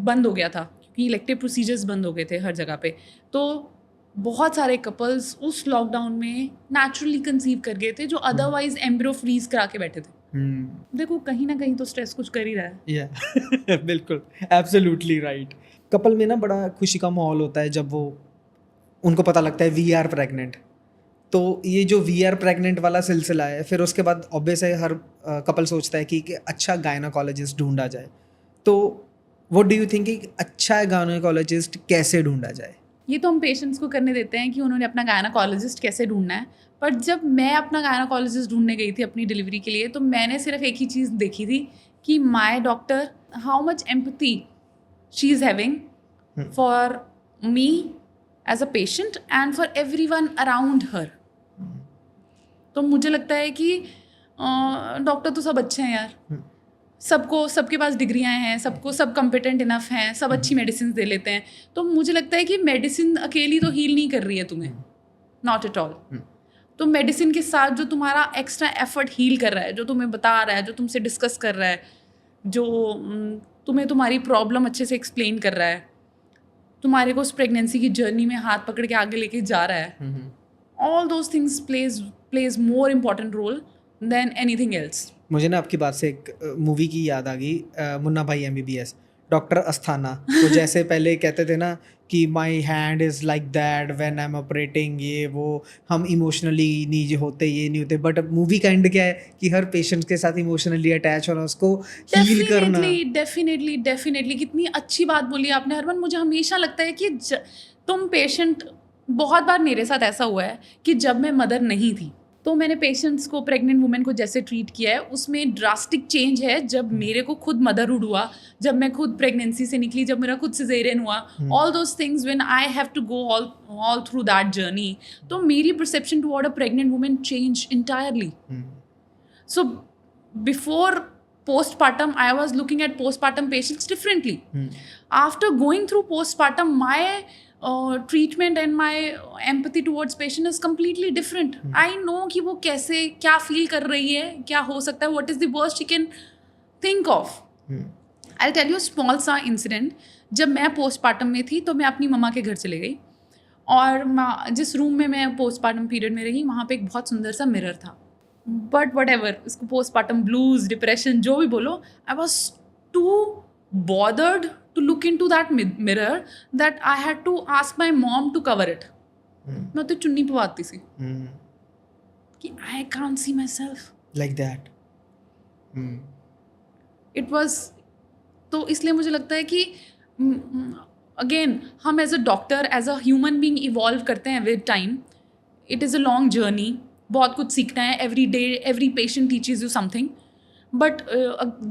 बंद हो गया था क्योंकि इलेक्टिव प्रोसीजर्स बंद हो गए थे हर जगह पे. तो बहुत सारे कपल्स उस लॉकडाउन में नेचुरली कंसीव कर गए थे जो अदरवाइज एम्ब्रियो फ्रीज करा के बैठे थे. देखो कहीं ना कहीं तो स्ट्रेस कुछ कर ही रहा है. या बिल्कुल, एब्सोल्युटली राइट. कपल में ना बड़ा खुशी का माहौल होता है जब वो उनको पता लगता है वी आर प्रेग्नेंट. तो ये जो वी आर प्रेग्नेंट वाला सिलसिला है, फिर उसके बाद ऑब्वियस है हर कपल सोचता है कि अच्छा गायनाकोलॉजिस्ट ढूंढा जाए. तो व्हाट डू यू थिंक कि अच्छा गायनाकोलॉजिस्ट कैसे ढूंढा जाए? ये तो हम पेशेंट्स को करने देते हैं कि उन्होंने अपना गायनाकोलॉजिस्ट कैसे ढूंढना है. पर जब मैं अपना गायनाकोलॉजिस्ट ढूंढने गई थी अपनी डिलीवरी के लिए, तो मैंने सिर्फ एक ही चीज़ देखी थी कि my doctor how much empathy she is having for me as a patient and for everyone around her. तो मुझे लगता है कि डॉक्टर तो सब अच्छे हैं यार, सबको सबके पास डिग्रियां हैं, सबको सब कॉम्पिटेंट इनफ हैं, सब अच्छी मेडिसिन दे लेते हैं. तो मुझे लगता है कि मेडिसिन अकेली तो हील नहीं कर रही है तुम्हें, नॉट एट ऑल. तो मेडिसिन के साथ जो तुम्हारा एक्स्ट्रा एफर्ट हील कर रहा है, जो तुम्हें बता रहा है, जो तुमसे डिस्कस कर रहा है, जो तुम्हें तुम्हारी प्रॉब्लम अच्छे से एक्सप्लेन कर रहा है, तुम्हारे को उस प्रेगनेंसी की जर्नी में हाथ पकड़ के आगे लेके जा रहा है, all those things plays more important role than anything else. मुझे ना आपकी बात से एक मूवी की याद आ गई, मुन्ना भाई MBBS, डॉक्टर अस्थाना. तो जैसे पहले कहते थे ना कि my hand is like that when I am operating, ये वो, हम इमोशनली नहीं होते, ये नहीं होते. बट मूवी का एंड क्या है कि हर पेशेंट के साथ इमोशनली अटैच होना, उसको हील करना. डेफिनेटली कितनी अच्छी बात बोली आपने हरमन. मुझे हमेशा लगता है कि तुम पेशेंट, बहुत बार मेरे साथ ऐसा हुआ है कि जब मैं मदर नहीं थी तो मैंने पेशेंट्स को, प्रेग्नेंट वुमेन को जैसे ट्रीट किया है उसमें ड्रास्टिक चेंज है जब मेरे को खुद मदरहुड हुआ, जब मैं खुद प्रेगनेंसी से निकली, जब मेरा खुद सिजेरियन हुआ. All those things when I have to go all through that journey, तो मेरी perception toward a pregnant women change entirely. So before postpartum I was looking at postpartum patients differently. After going through postpartum, my treatment and my empathy towards patient is completely different. I know कि वो कैसे क्या फील कर रही है, क्या हो सकता है, what is the worst she can think of. I'll tell you a small सा incident. जब मैं postpartum में थी तो मैं अपनी मम्मा के घर चले गई, और जिस रूम में मैं postpartum पीरियड में रही वहाँ पे एक बहुत सुंदर सा मिरर था. बट वट एवर, इसको पोस्टपार्टम ब्लूज, डिप्रेशन जो भी बोलो, I was too bothered to look into that mirror that I had to ask my mom to cover it. मैं तो चुन्नी पवाती सी कि I can't see myself like that. It was, तो इसलिए मुझे लगता है कि अगेन हम as a doctor, as a human being evolve करते हैं with time. It is a long journey, बहुत कुछ सीखना है. Every day every patient teaches you something. But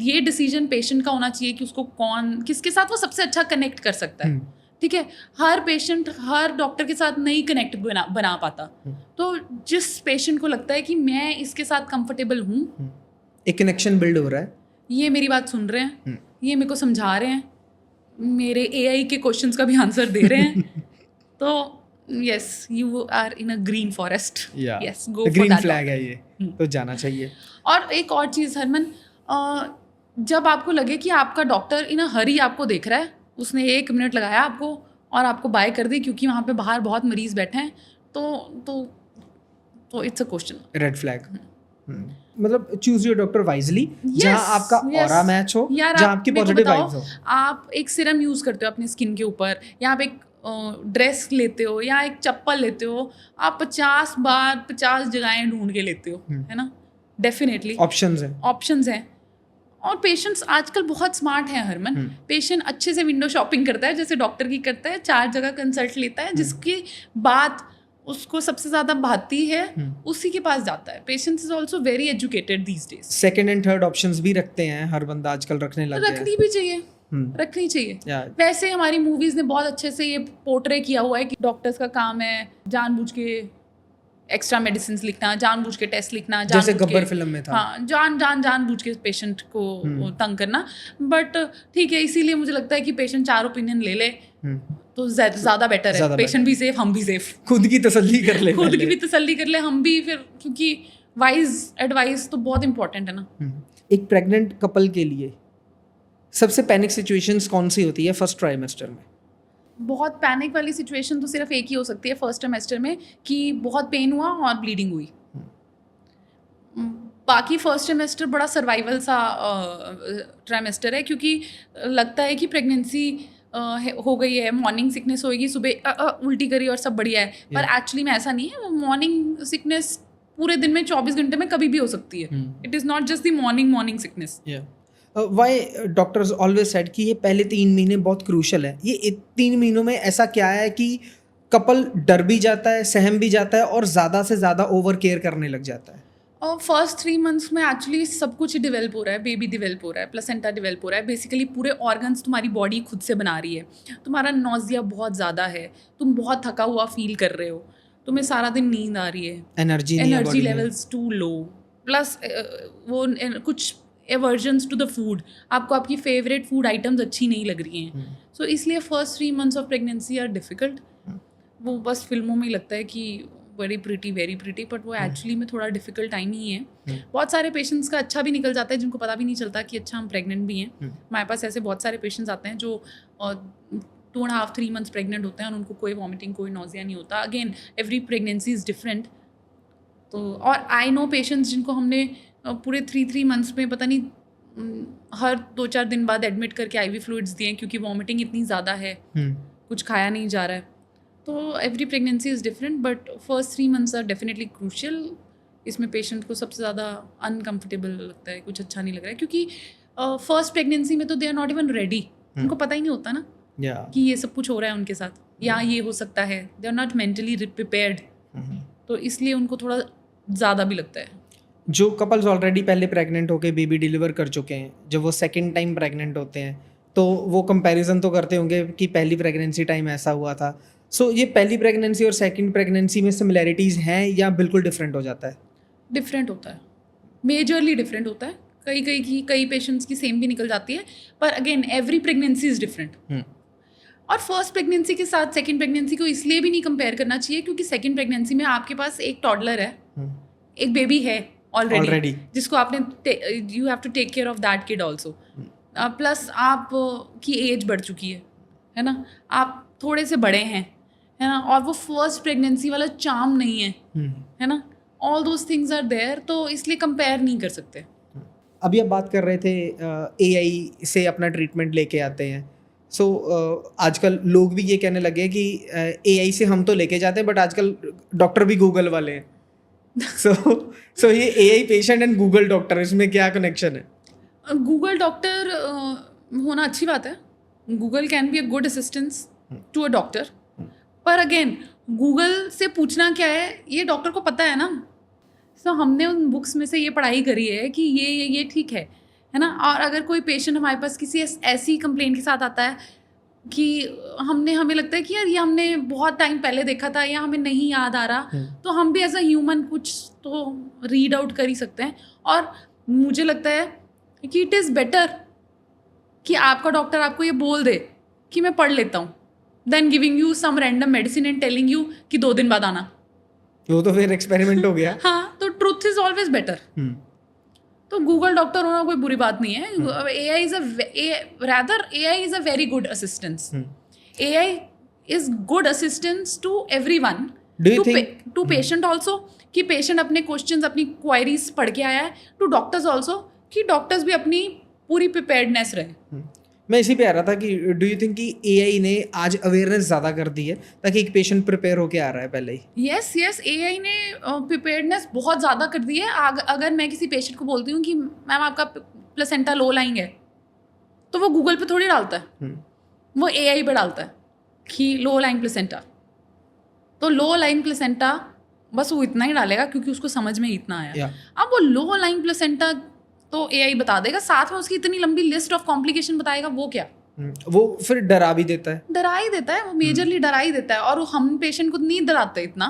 ये डिसीजन पेशेंट का होना चाहिए कि उसको किसके साथ वो सबसे अच्छा कनेक्ट कर सकता है. ठीक है, हर पेशेंट हर डॉक्टर के साथ नहीं कनेक्ट बना पाता. तो जिस पेशेंट को लगता है कि मैं इसके साथ कंफर्टेबल हूँ, एक कनेक्शन बिल्ड हो रहा है, ये मेरी बात सुन रहे हैं, ये मेरे को समझा रहे हैं, मेरे AI के क्वेश्चंस का भी आंसर दे रहे हैं, तो yes, you are in a green forest. Yeah. Yes, go The for green that flag doctor. है ये, तो जाना चाहिए. और एक और चीज़ हरमन, जब आपको लगे कि आपका डॉक्टर इन अ हरी आपको देख रहा है, उसने 1 मिनट लगाया आपको और आपको बाय कर दी क्योंकि वहाँ पे बाहर बहुत मरीज बैठे हैं, तो it's a question, red flag. मतलब चूज योर डॉक्टर वाइजली, जहाँ आपका ऑरा मैच हो, जहाँ आपकी पॉजिटिव वाइब्स हो. आप एक सीरम यूज़ करते हो अपनी स्किन के ऊपर, या आप एक ड्रेस लेते हो या एक चप्पल लेते हो, आप 50 बार 50 जगहें ढूंढ के लेते हो, है ना. डेफिनेटली ऑप्शंस हैं. और पेशेंट्स आजकल बहुत स्मार्ट हैं हरमन. पेशेंट अच्छे से विंडो शॉपिंग करता है जैसे डॉक्टर की करता है, 4 जगह कंसल्ट लेता है, जिसकी बात उसको सबसे ज़्यादा भाती है उसी के पास जाता है. Patients is also very educated these days. Second and third options भी रखते हैं हर बंदा आजकल, रखने लग गया है. रखनी भी चाहिए. रखनी चाहिए। Yeah. वैसे हमारी मूवीज ने बहुत अच्छे से ये पोर्ट्रे किया हुआ है कि डॉक्टर्स का काम है जानबूझ के एक्स्ट्रा मेडिसिन लिखना, जानबूझ के टेस्ट लिखना, जैसे गब्बर फिल्म में था। हाँ, जानबूझ के पेशेंट को तंग करना। बट ठीक है, इसीलिए मुझे लगता है कि पेशेंट 4 ओपिनियन ले ले तो ज्यादा बेटर है। पेशेंट भी सेफ, हम भी सेफ, खुद की तसल्ली कर ले, खुद की भी तसल्ली कर ले हम भी, फिर क्योंकि वाइज एडवाइस तो बहुत इंपॉर्टेंट है ना। एक प्रेग्नेंट कपल के लिए सबसे पैनिक सिचुएशंस कौन सी होती है फर्स्ट ट्राइमेस्टर में? बहुत पैनिक वाली सिचुएशन तो सिर्फ एक ही हो सकती है फर्स्ट ट्राइमेस्टर में, कि बहुत पेन हुआ और ब्लीडिंग हुई। बाकी फर्स्ट ट्राइमेस्टर बड़ा सर्वाइवल सा ट्राइमेस्टर है, क्योंकि लगता है कि प्रेगनेंसी हो गई है, मॉर्निंग सिकनेस होगी, सुबह उल्टी करी और सब बढ़िया है, पर एक्चुअली में ऐसा नहीं है। मॉर्निंग सिकनेस पूरे दिन में 24 घंटे में कभी भी हो सकती है। It is not just the morning sickness. Why doctors always said कि ये पहले 3 महीने बहुत क्रूशल है। ये 3 महीनों में ऐसा क्या है कि कपल डर भी जाता है, सहम भी जाता है और ज़्यादा से ज़्यादा ओवर केयर करने लग जाता है? और फर्स्ट 3 मंथ्स में एक्चुअली सब कुछ डिवेल्प हो रहा है, बेबी डिवेल्प हो रहा है, प्लेसेंटा डिवेल्प हो रहा है, बेसिकली पूरे ऑर्गन्स तुम्हारी बॉडी खुद से बना रही है। तुम्हारा नॉजिया बहुत ज़्यादा है, तुम बहुत थका हुआ फील कर रहे हो, तुम्हें सारा दिन नींद आ रही है, energy levels too low, plus वो कुछ एवर्जन्स टू द फूड, आपको आपकी फेवरेट फूड आइटम्स अच्छी नहीं लग रही हैं। सो इसलिए first 3 months of pregnancy are difficult. वो बस फिल्मों में ही लगता है कि वेरी प्रिटी, बट वो एक्चुअली में थोड़ा डिफिकल्ट टाइम ही है। बहुत सारे पेशेंट्स का अच्छा भी निकल जाता है जिनको पता भी नहीं चलता कि अच्छा हम प्रेग्नेंट भी हैं। हमारे पास ऐसे बहुत सारे पेशेंट्स आते हैं जो 2.5-3 मंथ्स प्रेग्नेंट होते हैं और उनको कोई वॉमिटिंग, कोई नोजिया नहीं होता। Again every pregnancy is different. तो और आई नो पेशेंट्स जिनको हमने पूरे 3 मंथ्स में पता नहीं हर 2-4 दिन बाद एडमिट करके आईवी फ्लूइड्स दिए, क्योंकि वॉमिटिंग इतनी ज़्यादा है, कुछ खाया नहीं जा रहा है। तो every pregnancy is different, but first 3 months are definitely crucial. इसमें पेशेंट को सबसे ज़्यादा अनकम्फर्टेबल लगता है, कुछ अच्छा नहीं लग रहा है, क्योंकि फर्स्ट प्रेगनेंसी में तो they are not even ready. उनको पता ही नहीं होता ना कि ये सब कुछ हो रहा है उनके साथ, या ये हो सकता है। They are not mentally prepared, तो इसलिए उनको थोड़ा ज़्यादा भी लगता है। जो कपल्स ऑलरेडी पहले प्रेग्नेंट होके बेबी डिलीवर कर चुके हैं, जब वो सेकेंड टाइम प्रेग्नेंट होते हैं तो वो कंपैरिजन तो करते होंगे कि पहली प्रेगनेंसी टाइम ऐसा हुआ था। सो ये पहली प्रेगनेंसी और सेकंड प्रेगनेंसी में सिमिलैरिटीज़ हैं या बिल्कुल डिफरेंट हो जाता है? डिफरेंट होता है, मेजरली डिफरेंट होता है। कई पेशेंट्स की सेम भी निकल जाती है, पर again every pregnancy is different. और फर्स्ट प्रेगनेंसी के साथ सेकंड प्रेगनेंसी को इसलिए भी नहीं कंपेयर करना चाहिए क्योंकि सेकंड प्रेगनेंसी में आपके पास एक टॉडलर है, एक बेबी है ऑलरेडी, जिसको आपने you have to take care of that kid also. Plus आप की एज बढ़ चुकी है ना, आप थोड़े से बड़े हैं, है ना, और वो फर्स्ट प्रेगनेंसी वाला चार्म नहीं है ना, all those things are there, तो इसलिए कंपेयर नहीं कर सकते। अभी आप बात कर रहे थे AI से अपना ट्रीटमेंट लेके आते हैं। सो आजकल लोग भी ये कहने लगे कि AI से हम तो लेके जाते हैं, बट आजकल डॉक्टर भी गूगल वाले हैं। सो ये AI patient and Google doctor, इसमें क्या कनेक्शन है? गूगल डॉक्टर होना अच्छी बात है। Google can be a good assistance to a doctor, पर अगेन गूगल से पूछना क्या है, ये डॉक्टर को पता है ना। सो हमने उन बुक्स में से ये पढ़ाई करी है कि ये ठीक है ना। और अगर कोई पेशेंट हमारे पास किसी ऐसी कंप्लेंट के साथ आता है कि हमें लगता है कि यार ये हमने बहुत टाइम पहले देखा था या हमें नहीं याद आ रहा, तो हम भी एज अ ह्यूमन कुछ तो रीड आउट कर ही सकते हैं। और मुझे लगता है कि इट इज़ बेटर कि आपका डॉक्टर आपको ये बोल दे कि मैं पढ़ लेता हूँ, then giving you some random medicine and telling you कि 2 दिन बाद आना। वो तो फिर एक्सपेरिमेंट हो गया। हाँ, तो ट्रूथ इज ऑलवेज बेटर। तो गूगल डॉक्टर होना कोई बुरी बात नहीं है। AI is a very good assistance. AI is good assistance to everyone, to patient also, कि पेशेंट अपने क्वेश्चंस, अपनी क्वायरीज पढ़ के आया है, टू डॉक्टर्स ऑल्सो, कि डॉक्टर्स भी अपनी पूरी प्रिपेयर्डनेस रहे। मैं इसी पे आ रहा था कि डू यू थिंक कि AI ने आज अवेयरनेस ज़्यादा कर दी है ताकि एक पेशेंट प्रिपेयर होके आ रहा है पहले ही? यस, AI ने प्रिपेयर्डनेस बहुत ज़्यादा कर दी है। अगर मैं किसी पेशेंट को बोलती हूँ कि मैम आपका प्लेसेंटा लो लाइंग है, तो वो गूगल पे थोड़ी डालता है, वो AI पे डालता है कि लो लाइंग प्लेसेंटा। तो लो लाइंग प्लेसेंटा बस वो इतना ही डालेगा क्योंकि उसको समझ में इतना आया। अब वो लो लाइंग प्लेसेंटा तो AI बता देगा, साथ में उसकी इतनी लंबी लिस्ट ऑफ कॉम्प्लिकेशन बताएगा, वो क्या? वो फिर डरा भी देता है। डरा ही देता है, वो मेजरली डरा ही देता है। और हम पेशेंट को नहीं डराते इतना,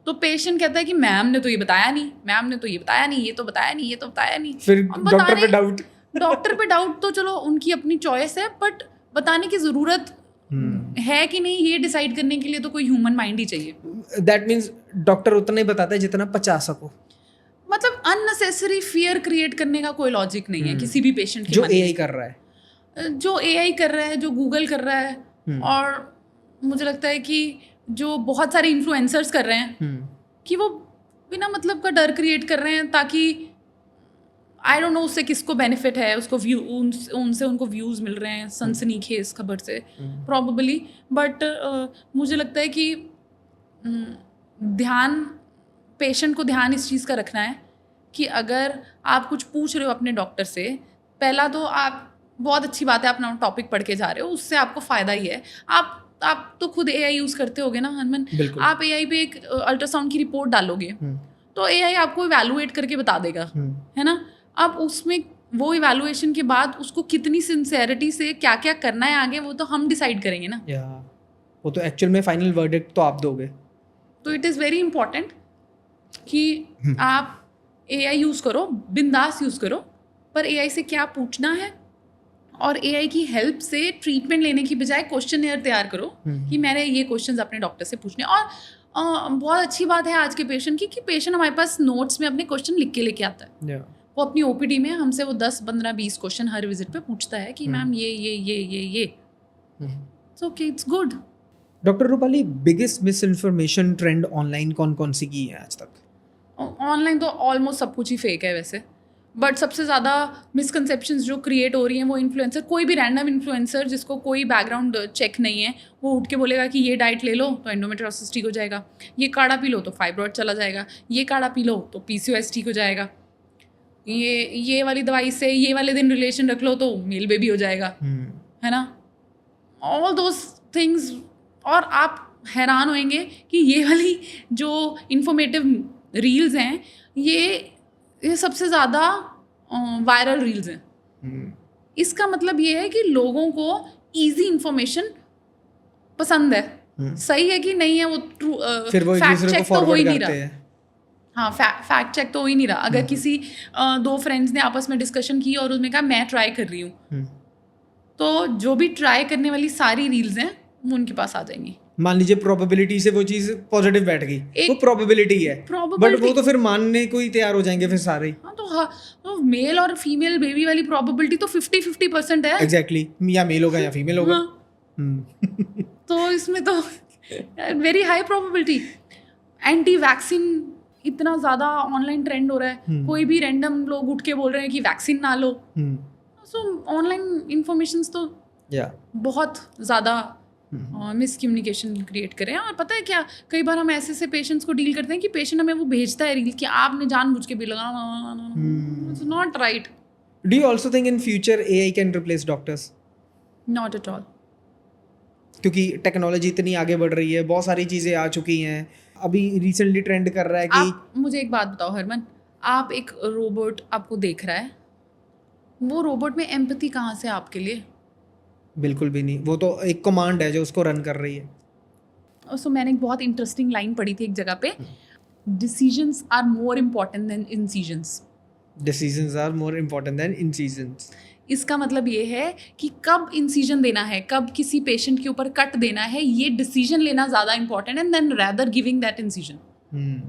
तो पेशेंट कहता है कि मैम ने तो ये बताया नहीं, मैम ने तो ये बताया नहीं, ये तो बताया नहीं, ये तो बताया नहीं। फिर अब डॉक्टर पे डाउट। डॉक्टर पे डाउट तो चलो उनकी अपनी चॉइस है, बट बताने की जरूरत है कि नहीं ये डिसाइड करने के लिए तो कोई ह्यूमन माइंड ही चाहिए। दैट मीन्स डॉक्टर उतना ही बताता है जितना पचा सको। मतलब अननेसेसरी फियर क्रिएट करने का कोई लॉजिक नहीं है किसी भी पेशेंट के जो मन में। एआई कर रहा है, जो एआई कर रहा है, जो गूगल कर रहा है, और मुझे लगता है कि जो बहुत सारे इन्फ्लुएंसर्स कर रहे हैं कि वो बिना मतलब का डर क्रिएट कर रहे हैं ताकि आई डोंट नो उससे किसको बेनिफिट है, उसको व्यू उनसे उनको व्यूज़ मिल रहे हैं सनसनीखेज खबर से प्रॉबेबली। बट मुझे लगता है कि ध्यान, पेशेंट को ध्यान इस चीज़ का रखना है कि अगर आप कुछ पूछ रहे हो अपने डॉक्टर से, पहला तो आप, बहुत अच्छी बात है अपना टॉपिक पढ़ के जा रहे हो, उससे आपको फ़ायदा ही है। आप तो खुद एआई यूज़ करते होगे ना हरमन, आप एआई पे एक अल्ट्रासाउंड की रिपोर्ट डालोगे तो एआई आपको इवैल्यूएट करके बता देगा, है ना। अब उसमें वो इवैल्यूएशन के बाद उसको कितनी सिंसेरिटी से क्या क्या करना है आगे, वो तो हम डिसाइड करेंगे ना। वो तो एक्चुअल में फाइनल वर्डिक्ट तो आप दोगे। तो इट इज़ वेरी इंपॉर्टेंट कि आप एआई यूज़ करो, बिंदास यूज़ करो, पर एआई से क्या पूछना है और एआई की हेल्प से ट्रीटमेंट लेने की बजाय क्वेश्चनएयर तैयार करो कि मैंने ये क्वेश्चंस अपने डॉक्टर से पूछने। और बहुत अच्छी बात है आज के पेशेंट की कि पेशेंट हमारे पास नोट्स में अपने क्वेश्चन लिख के लेके आता है। वो अपनी ओपीडी में हमसे वो 10, 15, 20 क्वेश्चन हर विजिट पे पूछता है कि मैम ये so okay, it's good. Doctor Rupali, biggest miss information trend online कौन कौन सी की है आज तक? ऑनलाइन तो ऑलमोस्ट सब कुछ ही फेक है वैसे, बट सबसे ज़्यादा मिसकंसेप्शंस जो क्रिएट हो रही हैं वो इन्फ्लुएंसर, कोई भी रैंडम इन्फ्लुएंसर जिसको कोई बैकग्राउंड चेक नहीं है, वो उठ के बोलेगा कि ये डाइट ले लो तो एंडोमेट्रियोसिस ठीक हो जाएगा, ये काढ़ा पी लो तो फाइब्रॉइड चला जाएगा, ये काढ़ा पी लो तो पीसीओएस ठीक हो जाएगा, ये वाली दवाई से ये वाले दिन रिलेशन रख लो तो मेल बेबी हो जाएगा, है ना। All those things. और आप हैरान होंगे कि ये वाली जो इंफॉर्मेटिव रील्स हैं ये सबसे ज़्यादा वायरल रील्स हैं। इसका मतलब ये है कि लोगों को इजी इंफॉर्मेशन पसंद है। सही है कि नहीं है वो ट्रू, फिर वो फैक्ट चेक तो हो ही नहीं रहा। हैं। हाँ, फैक्ट चेक तो हो ही नहीं रहा। अगर किसी 2 फ्रेंड्स ने आपस में डिस्कशन की और उसमें कहा मैं ट्राई कर रही हूँ, तो जो भी ट्राई करने वाली सारी रील्स हैं वो उनके पास आ जाएंगी। मान लीजिए प्रोबेबिलिटी से वो चीज पॉजिटिव बैठ गई, वो प्रोबेबिलिटी है, बट वो तो फिर मानने को ही तैयार हो जाएंगे फिर सारे। हाँ, तो मेल और फीमेल बेबी वाली प्रोबेबिलिटी तो 50-50% है। एग्जैक्टली, या मेल होगा या फीमेल होगा। तो इसमें तो very high probability. Anti vaccine इतना ज़्यादा ऑनलाइन ट्रेंड हो रहा है, कोई भी रैंडम लोग उठ के बोल रहे हैं कि वैक्सीन ना लो। सो ऑनलाइन इंफॉर्मेशन तो बहुत ज़्यादा मिसकम्युनिकेशन क्रिएट करें। और पता है क्या, कई बार हम ऐसे पेशेंट्स को डील करते हैं कि पेशेंट हमें वो भेजता है रील कि आपने जानबूझ के भी लगाना, it's not right. Do you also think in future AI can replace doctors? Not at all, क्योंकि टेक्नोलॉजी इतनी आगे बढ़ रही है, बहुत सारी चीज़ें आ चुकी हैं। अभी रिसेंटली ट्रेंड कर रहा है कि आप मुझे एक बात बताओ हरमन, आप एक रोबोट आपको देख रहा है, वो रोबोट में एम्पैथी कहाँ से आपके लिए? बिल्कुल भी नहीं, वो तो एक कमांड है जो उसको रन कर रही है। सो मैंने एक बहुत इंटरेस्टिंग लाइन पढ़ी थी एक जगह पे, decisions are more important than incisions. Decisions are more important than incisions. इसका मतलब ये है कि कब इंसिजन देना है, कब किसी पेशेंट के ऊपर कट देना है, ये डिसीजन लेना ज़्यादा इंपॉर्टेंट है then rather giving that decision.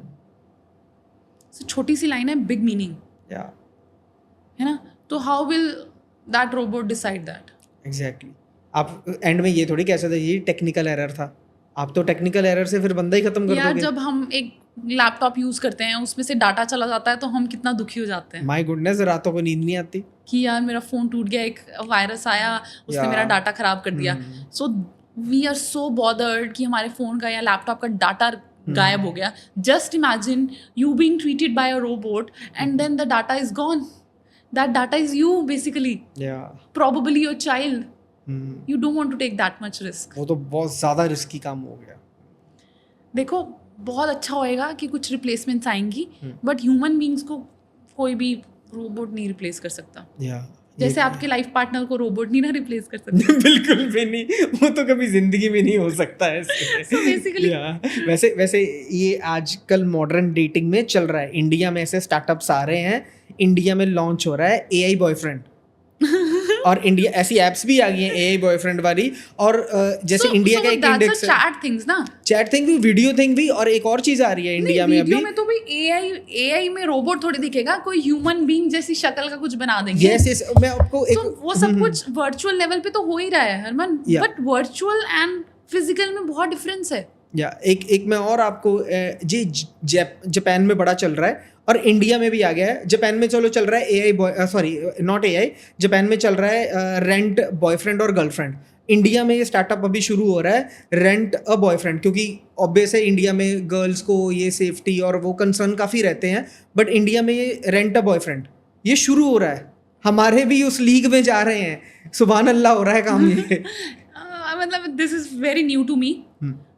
छोटी सी लाइन है, बिग मीनिंग, है ना। तो how will that robot decide that? Exactly. आप एंड में ये थोड़ी कह सकते ये टेक्निकल एरर था, आप तो टेक्निकल एरर से फिर बंदा ही खत्म कर दोगे। यार जब हम एक लैपटॉप यूज करते हैं उसमें से डाटा चला जाता है तो हम कितना दुखी हो जाते हैं। माय गुडनेस, रातों को नींद नहीं आती कि यार मेरा फोन टूट गया, एक वायरस आया, उसने मेरा डाटा खराब कर दिया। So we are so bothered कि हमारे फोन का या लैपटॉप का डाटा गायब हो गया। Just imagine you being treated by a robot and then the data is gone. That data is you basically, probably your child. You don't want to take that much risk. वो तो बहुत ज़्यादा रिस्की काम हो गया। देखो बहुत अच्छा होएगा कि कुछ रिप्लेसमेंट्स आएंगी, बट ह्यूमन बींग्स को कोई भी रोबोट नहीं रिप्लेस कर सकता। जैसे आपके लाइफ पार्टनर को रोबोट नहीं ना रिप्लेस कर सकते। बिल्कुल भी नहीं, वो तो कभी जिंदगी में नहीं हो सकता है So basically- वैसे वैसे ये आजकल मॉडर्न डेटिंग में चल रहा है, इंडिया में ऐसे स्टार्टअप्स आ रहे हैं, इंडिया में लॉन्च हो रहा है AI बॉयफ्रेंड और इंडिया ऐसी एप्स भी आ गई हैं AI बॉयफ्रेंड वाली, और जैसे इंडिया का एक इंडेक्स है, चैट थिंग्स ना, चैट थिंग भी, वीडियो थिंग भी, और एक और चीज आ रही है इंडिया में अभी। वीडियो में तो भाई AI में रोबोट थोड़ी दिखेगा, कोई ह्यूमन बीइंग जैसी शक्ल का कुछ बना देंगे। यस मैं आपको एक तो वो सब कुछ वर्चुअल लेवल पे तो हो ही रहा है Harman, Yeah. But virtual and physical में बहुत डिफरेंस है। या एक मैं और आपको जी जापान में बड़ा चल रहा है और इंडिया में भी आ गया है। जापान में चलो चल रहा है AI sorry not AI, Japan में चल रहा है रेंट बॉयफ्रेंड और गर्लफ्रेंड। इंडिया में ये स्टार्टअप अभी शुरू हो रहा है, रेंट अ बॉयफ्रेंड, क्योंकि ऑब्वियस है इंडिया में गर्ल्स को ये सेफ्टी और वो कंसर्न काफ़ी रहते हैं, बट इंडिया में ये रेंट अ बॉयफ्रेंड ये शुरू हो रहा है। हमारे भी उस लीग में जा रहे हैं, सुभान अल्लाह हो रहा है काम ये। मतलब this is very new to me,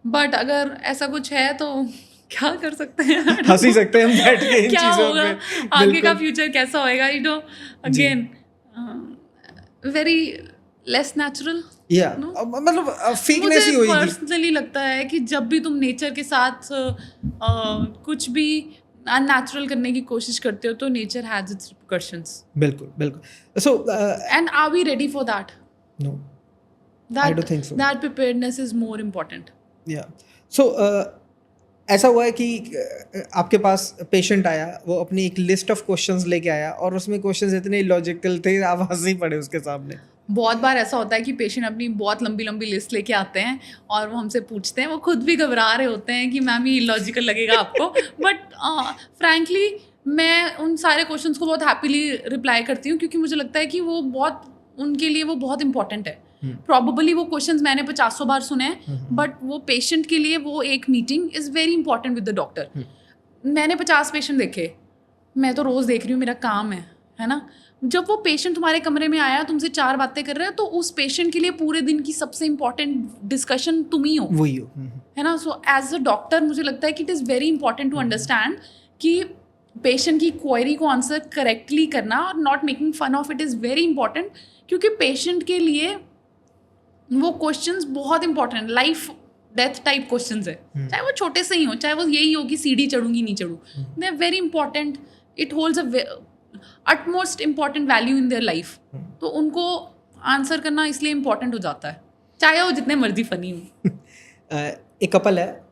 but अगर ऐसा कुछ है तो क्या कर सकते हैं, हंसी सकते हैं हम बैठ के इन क्या चीज़ों होगा पे। आगे का बिल्कुल। फ्यूचर कैसा होएगा, you know, again very less natural. या No? मतलब फेकनेस ही मुझे होगी। पर्सनली लगता है कि जब भी तुम नेचर के साथ कुछ भी अननेचुरल करने की कोशिश करते हो तो नेचर हैज इट्स रिपरकशंस, बिल्कुल बिल्कुल। So and are we ready for that? No, I don't think so. That preparedness is more important. या सो ऐसा हुआ है कि आपके पास पेशेंट आया, वो अपनी एक लिस्ट ऑफ क्वेश्चंस लेके आया और उसमें क्वेश्चंस इतने लॉजिकल थे आप हंस ही पड़े उसके सामने। बहुत बार ऐसा होता है कि पेशेंट अपनी बहुत लंबी लंबी लिस्ट लेके आते हैं और वो हमसे पूछते हैं, वो खुद भी घबरा रहे होते हैं कि मैम ये इलॉजिकल लगेगा आपको, बट फ्रैंकली मैं उन सारे क्वेश्चंस को बहुत हैप्पीली रिप्लाई करती हूँ, क्योंकि मुझे लगता है कि वो बहुत उनके लिए वो बहुत इंपॉर्टेंट है। प्रॉबली वो क्वेश्चंस मैंने 50 बार सुने हैं, बट वो पेशेंट के लिए वो एक meeting is very important with the doctor. मैंने 50 पेशेंट देखे, मैं तो रोज़ देख रही हूँ, मेरा काम है ना। जब वो पेशेंट तुम्हारे कमरे में आया, तुमसे 4 बातें कर रहे हो, तो उस पेशेंट के लिए पूरे दिन की सबसे इंपॉर्टेंट डिस्कशन तुम ही हो, वही हो। है ना। सो एज अ डॉक्टर मुझे लगता है कि it is very important to understand कि पेशेंट की क्वेरी को आंसर करेक्टली करना और not making fun of it is very important, क्योंकि पेशेंट के लिए वो क्वेश्चंस बहुत important, life death type questions है, चाहे वो छोटे से ही हो, चाहे वो यही हो कि सीढ़ी चढ़ूंगी नहीं चढ़ूँ, they are very important, it holds a utmost important value in their life. तो उनको आंसर करना इसलिए इंपॉर्टेंट हो जाता है, चाहे वो जितने मर्जी फनी हो। एक कपल है,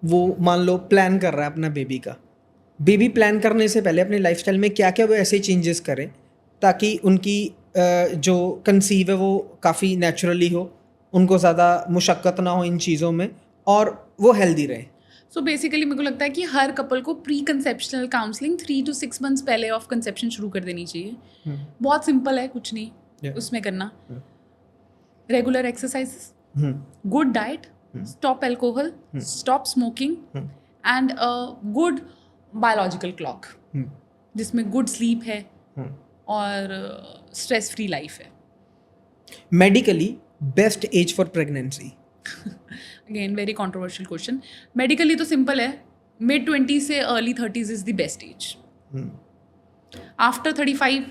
वो मान लो प्लान कर रहा है अपना बेबी का। बेबी प्लान करने से पहले अपने लाइफस्टाइल में क्या क्या वो ऐसे चेंजेस करें ताकि उनकी जो कंसीव है वो काफ़ी नेचुरली हो, उनको ज़्यादा मुशक्क़त ना हो इन चीज़ों में, और वो हेल्दी रहे। सो बेसिकली मेरे को लगता है कि हर कपल को pre conceptional counselling 3 to 6 months पहले ऑफ कंसेप्शन शुरू कर देनी चाहिए। बहुत सिंपल है, कुछ नहीं उसमें करना। Regular exercises, good diet, stop alcohol, stop smoking, and a good biological clock जिसमें गुड स्लीप है और स्ट्रेस फ्री लाइफ है। Medically best age for pregnancy? Again very controversial question. Medically तो सिंपल है, मिड 20s से early 30s is the best age. After 35,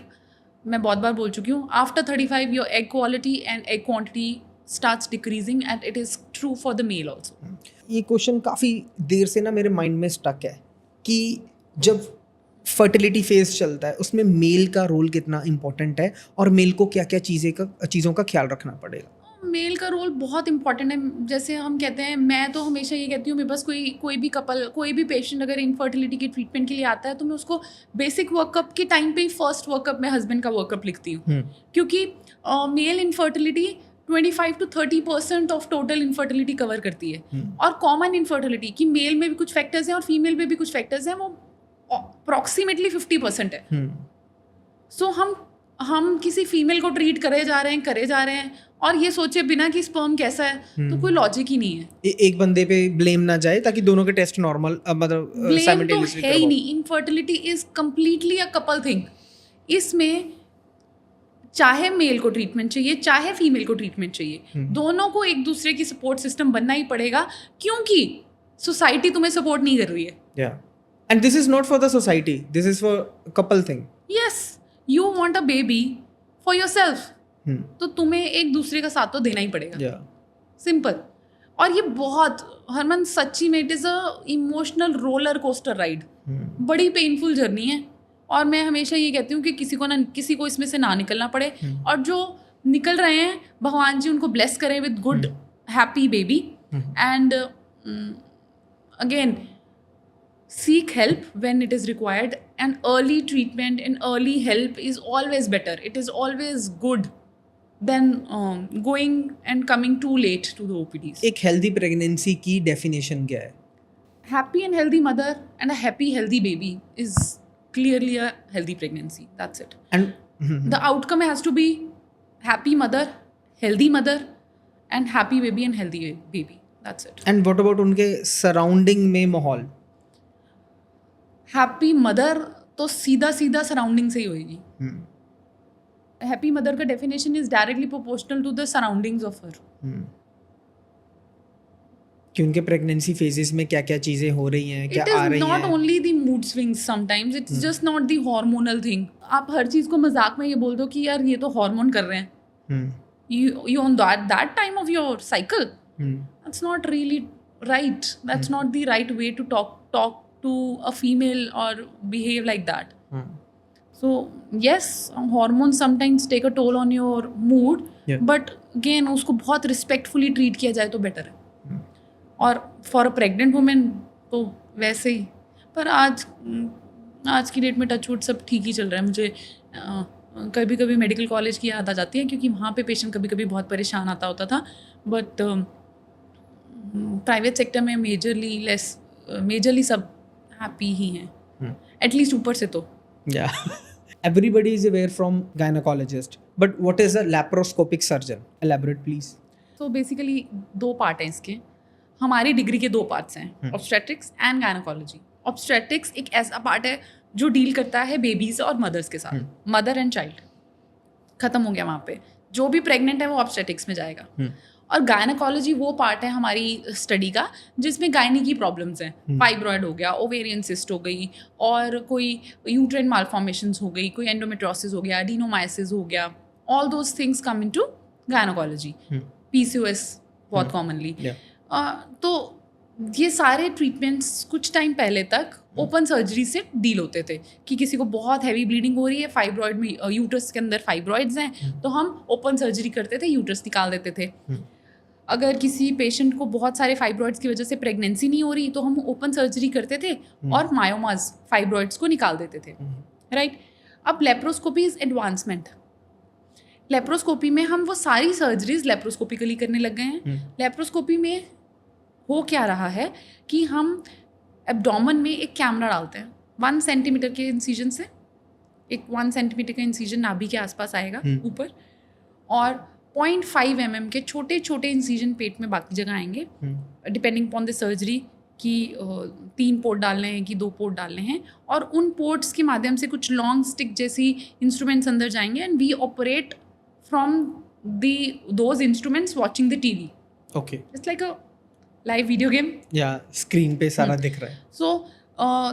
मैं बहुत बार बोल चुकी हूँ, after 35 your egg quality and egg quantity starts decreasing and it is true for the male also. ये क्वेश्चन काफ़ी देर से ना मेरे माइंड में स्टक है कि जब फर्टिलिटी फेज चलता है उसमें मेल का रोल कितना इंपॉर्टेंट है और मेल को क्या क्या चीज़ों का ख्याल रखना पड़ेगा। मेल का रोल बहुत इंपॉर्टेंट है। जैसे हम कहते हैं, मैं तो हमेशा ये कहती हूँ, मेरे पास कोई भी कपल, कोई भी पेशेंट अगर इनफर्टिलिटी के ट्रीटमेंट के लिए आता है तो मैं उसको बेसिक वर्कअप के टाइम पे ही फर्स्ट वर्कअप में हस्बैंड का वर्कअप लिखती हूँ, क्योंकि male infertility 25 to 30% of total infertility cover करती है। और कॉमन इनफर्टिलिटी की मेल में भी कुछ फैक्टर्स हैं और फीमेल में भी कुछ फैक्टर्स हैं, वो अप्रॉक्सीमेटली 50% है। सो हम किसी फीमेल को ट्रीट करे जा रहे हैं और ये सोचे बिना कि स्पर्म कैसा है, तो कोई लॉजिक ही नहीं है। एक बंदे पे ब्लेम ना जाए ताकि दोनों के टेस्ट नॉर्मल, मतलब ब्लेम तो है ही नहीं। Infertility is completely a couple thing. इसमें चाहे मेल को ट्रीटमेंट चाहिए, चाहे फीमेल को ट्रीटमेंट चाहिए, दोनों को एक दूसरे की सपोर्ट सिस्टम बनना ही पड़ेगा, क्योंकि सोसाइटी तुम्हें सपोर्ट नहीं कर रही है। And this is not for the society, this is for couple thing. Yes, you want a baby for yourself, hmm, तो तुम्हें एक दूसरे का साथ तो देना ही पड़ेगा, या सिंपल। और ये बहुत, हरमन सच्ची में it is a emotional roller coaster ride, बड़ी पेनफुल जर्नी है। और मैं हमेशा ये कहती हूँ कि किसी को इसमें से ना निकलना पड़े, और जो निकल रहे हैं भगवान जी उनको ब्लेस करें with good happy baby. And again, seek help when it is required, and early treatment and early help is always better. It is always good than going and coming too late to the OPDs. एक हेल्दी प्रेगनेंसी की डेफिनेशन क्या है? Happy and healthy mother and a happy healthy baby is clearly a healthy pregnancy. That's it. And The outcome has to be happy mother, and happy baby and healthy baby. That's it. And what about उनके सराउंडिंग में माहौल? हैप्पी मदर तो सीधा सीधा सराउंडिंग से ही होगी। हैप्पी मदर का definition is directly proportional to the surroundings of her. कि उनके प्रेगनेंसी फेजेस में क्या क्या चीज़ें हो रही हैं, क्या इट आ इज रही नॉट हैं? Only the mood swings, sometimes it's just not the hormonal thing. आप हर चीज़ को मजाक में ये बोल दो कि यार ये तो हार्मोन कर रहे हैं, you on that time of your cycle. That's not really right. That's not the right way to talk to a female or behave like that. So yes, hormones sometimes take a toll on your mood, Yeah. but again उसको बहुत respectfully treat किया जाए तो better है। और for a pregnant woman तो वैसे ही। पर आज की डेट में टचवुड सब ठीक ही चल रहा है। मुझे कभी कभी मेडिकल कॉलेज की याद आ जाती है, क्योंकि वहाँ पे पेशेंट कभी कभी बहुत परेशान आता होता था। बट प्राइवेट सेक्टर में मेजरली सब हैप्पी ही हैं, एटलीस्ट ऊपर से तो। Yeah. Everybody is aware from gynecologist, but what is a laparoscopic surgeon? Elaborate please. तो बेसिकली 2 पार्ट हैं इसके। हमारी डिग्री के 2 पार्ट्स हैं, ऑब्स्टेट्रिक्स एंड गायनोकोलॉजी। ऑब्स्टेट्रिक्स एक ऐसा पार्ट है जो डील करता है बेबीज और मदर्स के साथ, मदर एंड चाइल्ड। खत्म हो गया वहाँ पे। जो भी प्रेग्नेंट है वो ऑब्स्टेट्रिक्स में जाएगा। और गायनोकोलॉजी वो पार्ट है हमारी स्टडी का जिसमें गायनी की प्रॉब्लम्स हैं। फाइब्रॉयड हो गया, ओवेरियन सिस्ट हो गई, और कोई यूट्राइन मालफॉर्मेशंस हो गई, कोई एंडोमेट्रोसिस हो गया, एडिनोमाइसिस हो गया। All those things come into gynaecology. PCOS बहुत कॉमनली। तो ये सारे ट्रीटमेंट्स कुछ टाइम पहले तक ओपन सर्जरी से डील होते थे कि किसी को बहुत हैवी ब्लीडिंग हो रही है, फाइब्रॉयड में यूट्रस के अंदर फाइब्रॉइड्स हैं, तो हम ओपन सर्जरी करते थे, यूट्रस निकाल देते थे। अगर किसी पेशेंट को बहुत सारे फाइब्रॉइड्स की वजह से प्रेगनेंसी नहीं हो रही तो हम ओपन सर्जरी करते थे और मायोमास फाइब्रॉइड्स को निकाल देते थे, राइट। अब लेप्रोस्कोपी इज एडवांसमेंट। लेप्रोस्कोपी में हम वो सारी सर्जरीज लेप्रोस्कोपिकली करने लग गए हैं। लेप्रोस्कोपी में हो क्या रहा है कि हम एब्डोमेन में एक कैमरा डालते हैं 1 सेंटीमीटर के इंसिजन से। एक 1 सेंटीमीटर का इंसिजन नाभि के आसपास आएगा ऊपर, और 0.5 mm के छोटे छोटे इंसिजन पेट में बाकी जगह आएंगे, डिपेंडिंग अपॉन द सर्जरी कि 3 पोर्ट डालने हैं कि 2 पोर्ट डालने हैं। और उन पोर्ट्स के माध्यम से कुछ लॉन्ग स्टिक जैसी इंस्ट्रूमेंट्स अंदर जाएंगे, and we operate from those instruments watching the TV। Okay. It's like a live video game. या स्क्रीन पे सारा दिख रहा है। सो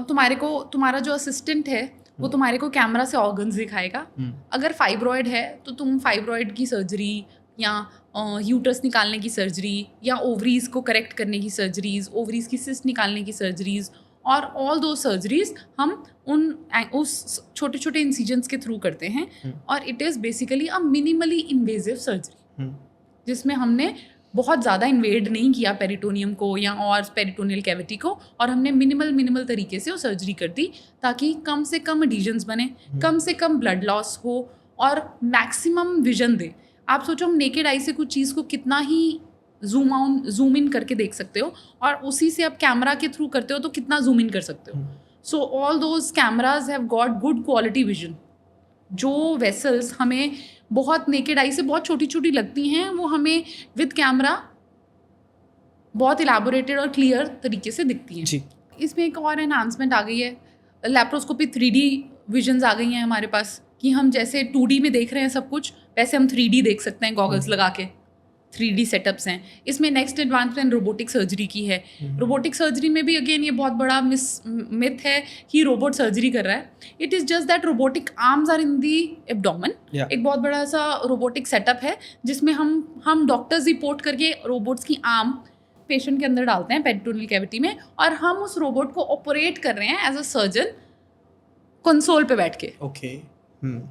तुम्हारा जो असिस्टेंट है वो तुम्हारे को कैमरा से ऑर्गन्स दिखाएगा। अगर फाइब्रॉयड है तो तुम फाइब्रॉयड की सर्जरी या यूट्रस निकालने की सर्जरी या ओवरीज को करेक्ट करने की सर्जरीज, ओवरीज की सिस्ट निकालने की सर्जरीज, और ऑल दो सर्जरीज हम उस छोटे छोटे इंसिजन्स के थ्रू करते हैं। और it is basically a minimally invasive surgery जिसमें हमने बहुत ज़्यादा इन्वेड नहीं किया पेरिटोनियम को या और पेरिटोनियल कैविटी को, और हमने मिनिमल तरीके से वो सर्जरी कर दी ताकि कम से कम एडिशंस बने, कम से कम ब्लड लॉस हो और मैक्सिमम विजन दे। आप सोचो हम नेकेड आई से कुछ चीज़ को कितना ही जूम इन करके देख सकते हो, और उसी से आप कैमरा के थ्रू करते हो तो कितना जूम इन कर सकते हो। So all those cameras have got good quality vision. जो वेसल्स हमें बहुत नेकेड आई से बहुत छोटी छोटी लगती हैं वो हमें विद कैमरा बहुत इलाबोरेटेड और क्लियर तरीके से दिखती हैं। इसमें एक और एनहांसमेंट आ गई है, लैप्रोस्कोपी 3D विजन्स आ गई हैं हमारे पास कि हम जैसे 2D में देख रहे हैं सब कुछ, वैसे हम 3D देख सकते हैं गॉगल्स लगा के। 3D सेटअप्स हैं. इसमें नेक्स्ट एडवांसमेंट रोबोटिक सर्जरी की है. रोबोटिक सर्जरी में भी अगेन ये बहुत बड़ा मिथ है कि रोबोट सर्जरी कर रहा है. It is just that robotic arms are in the abdomen. एक बहुत बड़ा सा रोबोटिक सेटअप है जिसमें हम डॉक्टर्स रिपोर्ट करके रोबोट्स की आर्म पेशेंट के अंदर डालते हैं पेरिटोनियल कैविटी में, और हम उस रोबोट को ऑपरेट कर रहे हैं एज अ सर्जन कंसोल पे बैठ के. ओके.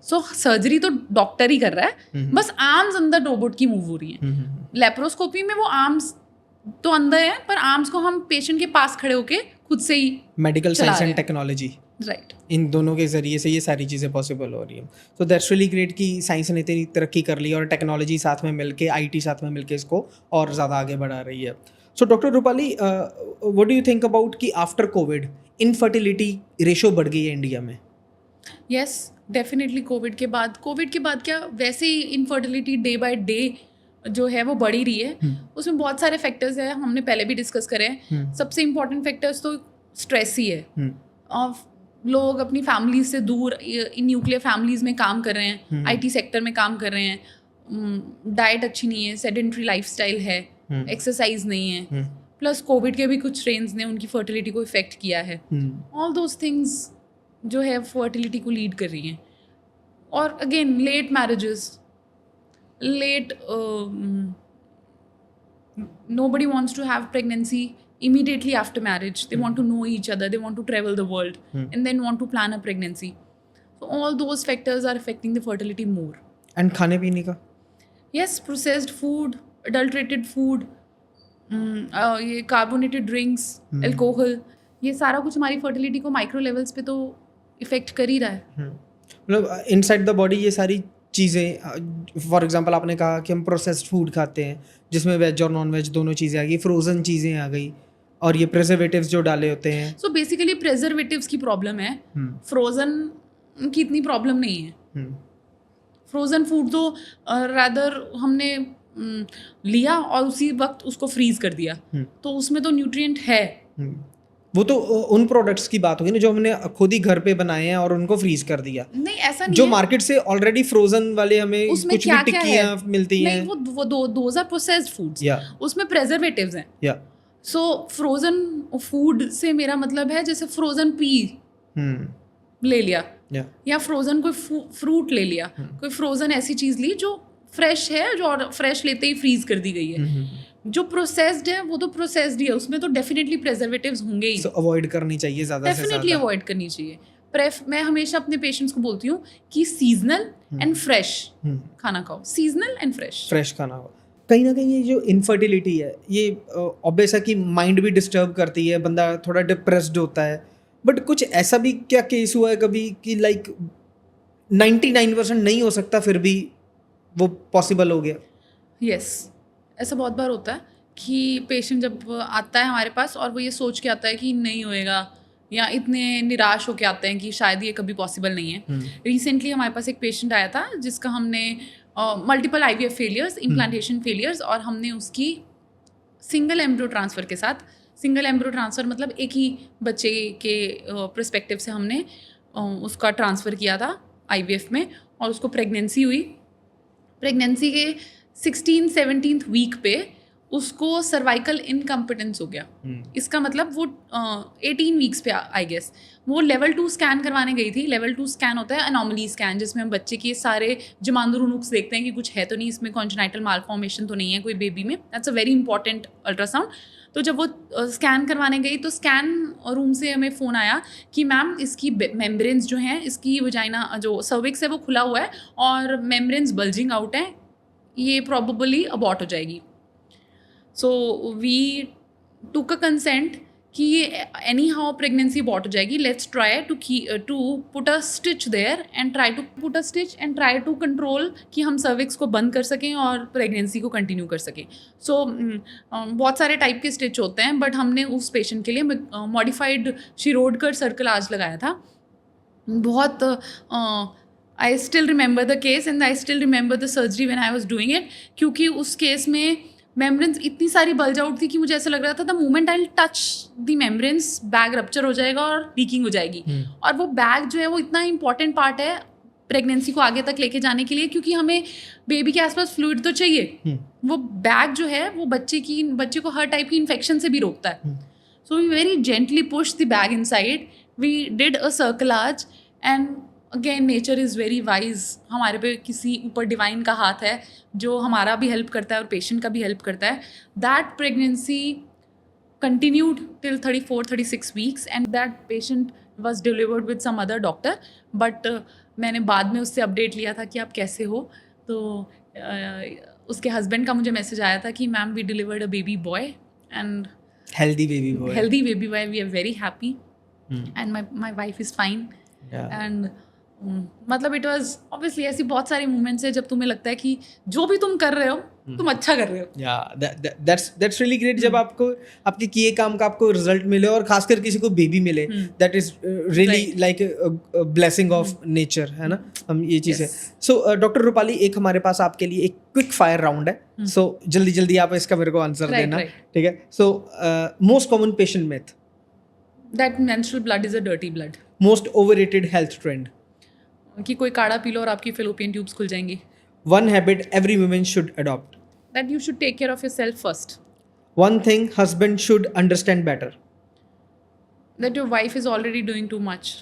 सो सर्जरी तो डॉक्टर ही कर रहा है, बस आर्म्स अंदर रोबोट की मूव हो रही हैं. लेप्रोस्कोपी में वो आर्म्स तो अंदर है, पर आर्म्स को हम पेशेंट के पास खड़े होके खुद से ही मेडिकल चला साइंस रहे एंड हैं. Technology, right. इन दोनों के ज़रिए से ये सारी चीज़ें पॉसिबल हो रही हैं. सो दैट्स रियली ग्रेट कि साइंस ने इतनी तरक्की कर ली और टेक्नोलॉजी साथ में मिलके, आईटी साथ में मिलके इसको और ज़्यादा आगे बढ़ा रही है. So doctor Rupali, what do you think about कि आफ्टर कोविड इनफर्टिलिटी रेशो बढ़ गई है इंडिया में? Yes, definitely. कोविड के बाद क्या, वैसे ही इनफर्टिलिटी डे बाय डे जो है वो बढ़ ही रही है. उसमें बहुत सारे फैक्टर्स हैं, हमने पहले भी डिस्कस करे हैं. सबसे इम्पोर्टेंट फैक्टर्स तो स्ट्रेस ही है. और लोग अपनी फैमिली से दूर न्यूक्लियर फैमिलीज में काम कर रहे हैं, आईटी सेक्टर में काम कर रहे हैं, डाइट अच्छी नहीं है, सेडेंटरी लाइफस्टाइल है, एक्सरसाइज नहीं है, प्लस कोविड के भी कुछ स्ट्रेन्स ने उनकी फर्टिलिटी को इफेक्ट किया है. ऑल दोज थिंग्स जो है फर्टिलिटी को लीड कर रही हैं. और again late marriages, late nobody wants to have pregnancy immediately after marriage. They want to know each other, they want to travel the world, and then want to plan a pregnancy. So all those factors are affecting the fertility more. And खाने पीने का? Yes, processed food, adulterated food, ये कार्बोनेटेड ड्रिंक्स, अल्कोहल, ये सारा कुछ हमारी फर्टिलिटी को माइक्रो लेवल्स पे तो इफेक्ट कर ही रहा है. मतलब इनसाइड द बॉडी ये सारी चीज़ें, फॉर एग्जांपल आपने कहा कि हम प्रोसेस्ड फूड खाते हैं जिसमें वेज और नॉन वेज दोनों चीज़ें आ गई, फ्रोज़न चीज़ें आ गई, और ये प्रिजर्वेटिव्स जो डाले होते हैं. सो बेसिकली प्रिजर्वेटिव्स की प्रॉब्लम है, फ्रोज़न की इतनी प्रॉब्लम नहीं है. फ्रोज़न फूड तो रादर हमने लिया और उसी वक्त उसको फ्रीज कर दिया, तो उसमें तो न्यूट्रिएंट है. वो तो उन प्रोडक्ट्स की बात होगी ना जो हमने खुद ही घर पे बनाए हैं और उनको फ्रीज कर दिया. नहीं, ऐसा नहीं जो है. मार्केट से ऑलरेडी फ्रोजन वाले हमें उसमें कुछ भी टिक्कियां मिलती हैं. नहीं, वो दोज आर प्रोसेस्ड फूड्स, उसमें प्रिजर्वेटिव्स हैं. सो फ्रोजन फूड से मेरा मतलब है जैसे फ्रोजन पी ले लिया, या फ्रोजन कोई फ्रूट ले लिया, कोई फ्रोजन ऐसी चीज ली जो फ्रेश है, जो फ्रेश लेते ही फ्रीज कर दी गई है. जो प्रोसेस्ड है वो तो प्रोसेस्ड ही है, उसमें तो डेफिनेटली प्रिजर्वेटिव्स होंगे ही. अवॉइड करनी चाहिए ज़्यादा से ज़्यादा. डेफिनेटली अवॉइड करनी चाहिए. मैं हमेशा अपने पेशेंट्स को बोलती हूँ कि सीजनल एंड फ्रेश खाना खाओ. सीजनल एंड फ्रेश खाना खाओ. कहीं ना कहीं ये जो इनफर्टिलिटी है ये ऑब्वियस है कि माइंड भी डिस्टर्ब करती है, बंदा थोड़ा डिप्रेस्ड होता है. बट कुछ ऐसा भी क्या केस हुआ है कभी कि लाइक 99% नहीं हो सकता फिर भी वो पॉसिबल हो गया? यस, ऐसा बहुत बार होता है कि पेशेंट जब आता है हमारे पास और वो ये सोच के आता है कि नहीं होएगा, या इतने निराश होके आते हैं कि शायद ये कभी पॉसिबल नहीं है. रिसेंटली हमारे पास एक पेशेंट आया था जिसका हमने multiple IVF failures, implantation failures, और हमने उसकी सिंगल एम्ब्रियो ट्रांसफ़र के साथ, सिंगल एम्ब्रियो ट्रांसफ़र मतलब एक ही बच्चे के पर्सपेक्टिव से हमने उसका ट्रांसफ़र किया था IVF में, और उसको प्रेगनेंसी हुई. प्रेगनेंसी के 16-17th वीक पे उसको सर्वाइकल इनकम्पिटेंस हो गया. इसका मतलब वो 18 वीक्स पे आई गेस वो लेवल 2 स्कैन करवाने गई थी. लेवल 2 स्कैन होता है अनोमली स्कैन, जिसमें हम बच्चे के सारे जमांदरू नुक्स देखते हैं कि कुछ है तो नहीं, इसमें कॉन्जेनाइटल मालफॉर्मेशन तो नहीं है कोई बेबी में. That's a very important ultrasound. तो जब वो स्कैन करवाने गई तो स्कैन रूम से हमें फ़ोन आया कि मैम इसकी मेम्ब्रेन्स जो हैं, इसकी वजाइना जो सर्विक्स है वो खुला हुआ है और मेम्ब्रेन्स बल्जिंग आउट हैं, ये प्रॉबेबली अबॉर्ट हो जाएगी. So we took a consent कि ये एनी हाउ प्रेगनेंसी अबॉर्ट हो जाएगी. Let's try to put a stitch there and try to control कि हम सर्विक्स को बंद कर सकें और प्रेगनेंसी को कंटिन्यू कर सकें. सो बहुत सारे टाइप के स्टिच होते हैं, बट हमने उस पेशेंट के लिए मॉडिफाइड शिरोडकर सर्कल आज लगाया था. बहुत I still remember the case and I still remember the surgery when I was doing it, क्योंकि उस केस में मेम्ब्रेन्स इतनी सारी बल्ज आउट थी कि मुझे ऐसा लग रहा था the moment I touch the membranes bag rupture हो जाएगा और लीकिंग हो जाएगी. और वो बैग जो है वो इतना इंपॉर्टेंट पार्ट है प्रेगनेंसी को आगे तक लेके जाने के लिए, क्योंकि हमें बेबी के आसपास फ्लूइड तो चाहिए। वो बैग जो है वो बच्चे को हर टाइप की इन्फेक्शन से भी रोकता है। So we very gently push the bag inside, we did a cerclage and again nature is very wise. हमारे पे किसी ऊपर डिवाइन का हाथ है जो हमारा भी हेल्प करता है और पेशेंट का भी हेल्प करता है। That pregnancy continued till 34-36 weeks and that patient was delivered with some other doctor, but मैंने बाद में उससे अपडेट लिया था कि आप कैसे हो, तो उसके हस्बैंड का मुझे मैसेज आया था कि ma'am we delivered a baby boy and healthy baby boy, we are very happy and my wife is fine and मतलब इट वाज ऑब्वियसली ऐसी बहुत सारे मोमेंट्स है जब तुम्हें लगता है कि जो भी तुम कर रहे हो तुम अच्छा कर रहे हो। दैट्स रियली ग्रेट जब आपको आपके किए काम का आपको रिजल्ट मिले और खासकर किसी को बेबी मिले, that is really like blessing of nature, है ना। हम ये चीज़ है। सो डॉक्टर रूपाली, एक हमारे पास आपके लिए एक क्विक फायर राउंड है, सो जल्दी जल्दी आप इसका मेरे को आंसर देना, ठीक है। So most common patient myth, that menstrual blood is a dirty blood. Most overrated health trend, कि कोई काढ़ा पी लो और आपकी फेलोपियन ट्यूब्स खुल जाएंगी। One habit every woman should adopt, that you should take care of yourself first. One thing husband should understand better, that your wife is already doing too much.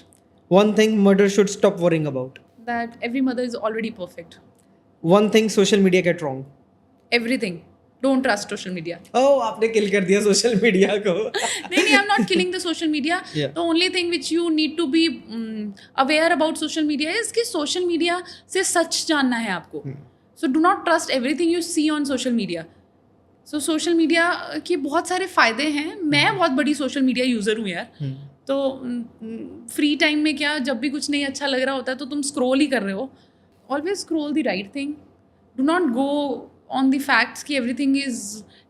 One thing mother should stop worrying about, that every mother is already perfect. One thing social media get wrong, everything. Don't trust social media. Oh, आपने किल कर दिया सोशल मीडिया को। नहीं, I am not killing the social media. The only thing which you need to be aware about social media is कि सोशल मीडिया से सच जानना है आपको। So do not trust everything you see on social media. So social media के बहुत सारे फ़ायदे हैं। मैं बहुत बड़ी सोशल मीडिया यूज़र हूँ यार। तो फ्री टाइम में क्या, जब भी कुछ नहीं अच्छा लग रहा होता है तो तुम स्क्रॉल ही कर रहे हो। Always scroll the right thing, do not go on the facts कि everything is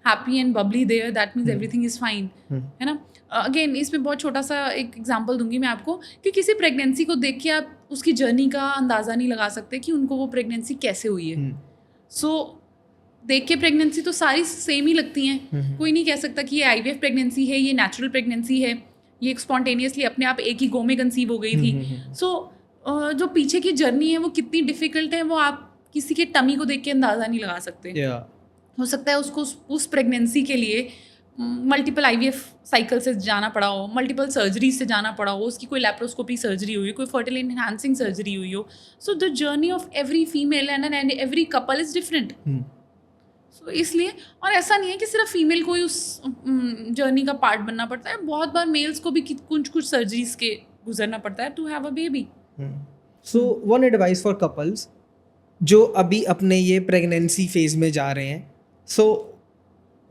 happy and bubbly there, that means everything is fine, है ना। अगेन इसमें बहुत छोटा सा एक एग्जांपल दूंगी मैं आपको कि किसी प्रेगनेंसी को देख के आप उसकी जर्नी का अंदाज़ा नहीं लगा सकते कि उनको वो प्रेगनेंसी कैसे हुई है। सो देख के प्रेगनेंसी तो सारी सेम ही लगती हैं। कोई नहीं कह सकता कि ये IVF प्रेगनेंसी है, ये नेचुरल प्रेगनेंसी है, ये स्पॉन्टेनियसली अपने आप एक ही गो में कंसीव हो गई थी। सो जो पीछे की जर्नी है वो कितनी डिफ़िकल्ट है वो आप किसी के टमी को देख के अंदाज़ा नहीं लगा सकते। हो सकता है उसको उस प्रेगनेंसी के लिए मल्टीपल IVF साइकिल से जाना पड़ा हो, मल्टीपल सर्जरी से जाना पड़ा हो, उसकी कोई लैप्रोस्कोपी सर्जरी हुई, कोई फर्टिलिटी एनहांसिंग सर्जरी हुई हो। So the journey of every female and every couple is different. So इसलिए, और ऐसा नहीं है कि सिर्फ फीमेल को ही उस जर्नी का पार्ट बनना पड़ता है। बहुत बार मेल्स को भी कुछ सर्जरीज के गुजरना पड़ता है to have a baby. So one advice for couples जो अभी अपने ये प्रेगनेंसी फेज में जा रहे हैं, सो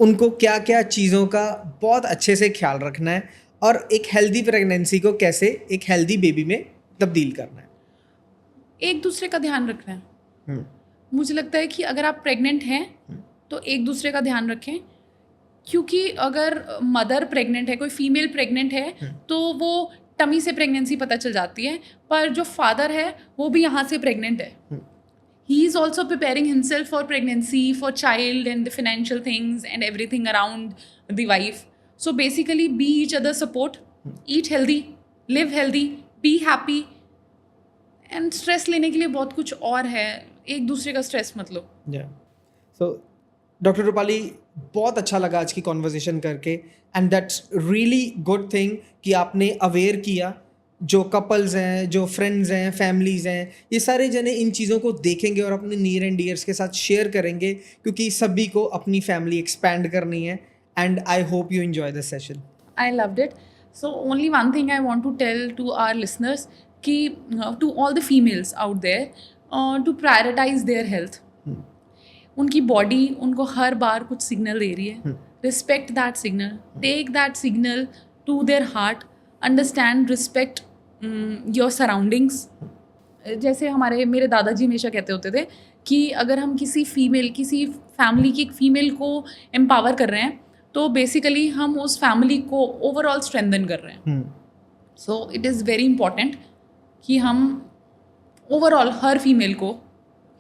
उनको क्या क्या चीज़ों का बहुत अच्छे से ख्याल रखना है और एक हेल्दी प्रेगनेंसी को कैसे एक हेल्दी बेबी में तब्दील करना है। एक दूसरे का ध्यान रखना है। मुझे लगता है कि अगर आप प्रेग्नेंट हैं तो एक दूसरे का ध्यान रखें, क्योंकि अगर मदर प्रेग्नेंट है, कोई फीमेल प्रेग्नेंट है तो वो टमी से प्रेगनेंसी पता चल जाती है, पर जो फादर है वो भी यहाँ से प्रेग्नेंट है। He is also preparing himself for pregnancy, for child and the financial things and everything around the wife. So basically be each other's support, eat healthy, live healthy, be happy. And stress लेने के लिए बहुत कुछ और है, एक दूसरे का स्ट्रेस मत लो। So डॉक्टर रूपाली, बहुत अच्छा लगा आज की कॉन्वर्जेशन करके, and that's really good thing कि आपने अवेयर किया। जो कपल्स हैं, जो फ्रेंड्स हैं, फैमिलीज़ हैं, ये सारे जने इन चीज़ों को देखेंगे और अपने नियर एंड डियर्स के साथ शेयर करेंगे, क्योंकि सभी को अपनी फैमिली एक्सपैंड करनी है। And I hope you enjoy this session. I loved it. So only one thing I want to tell to our listeners कि to all the females out there to prioritize their health. उनकी बॉडी उनको हर बार कुछ सिग्नल दे रही है, respect that signal, take that signal to their heart, understand, respect your surroundings. जैसे मेरे दादाजी हमेशा कहते होते थे कि अगर हम किसी फैमिली की एक फीमेल को एम्पावर कर रहे हैं तो बेसिकली हम उस फैमिली को ओवरऑल स्ट्रेंथन कर रहे हैं। So it is very important कि हम ओवरऑल हर फीमेल को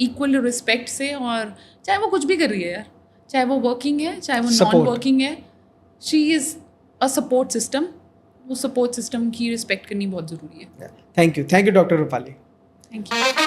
इक्वल रिस्पेक्ट से, और चाहे वो कुछ भी कर रही है यार, चाहे वो वर्किंग है चाहे वो नॉन वर्किंग है, she is a support system. वो सपोर्ट सिस्टम की रिस्पेक्ट करनी बहुत ज़रूरी है। Thank you doctor Rupali. Thank you.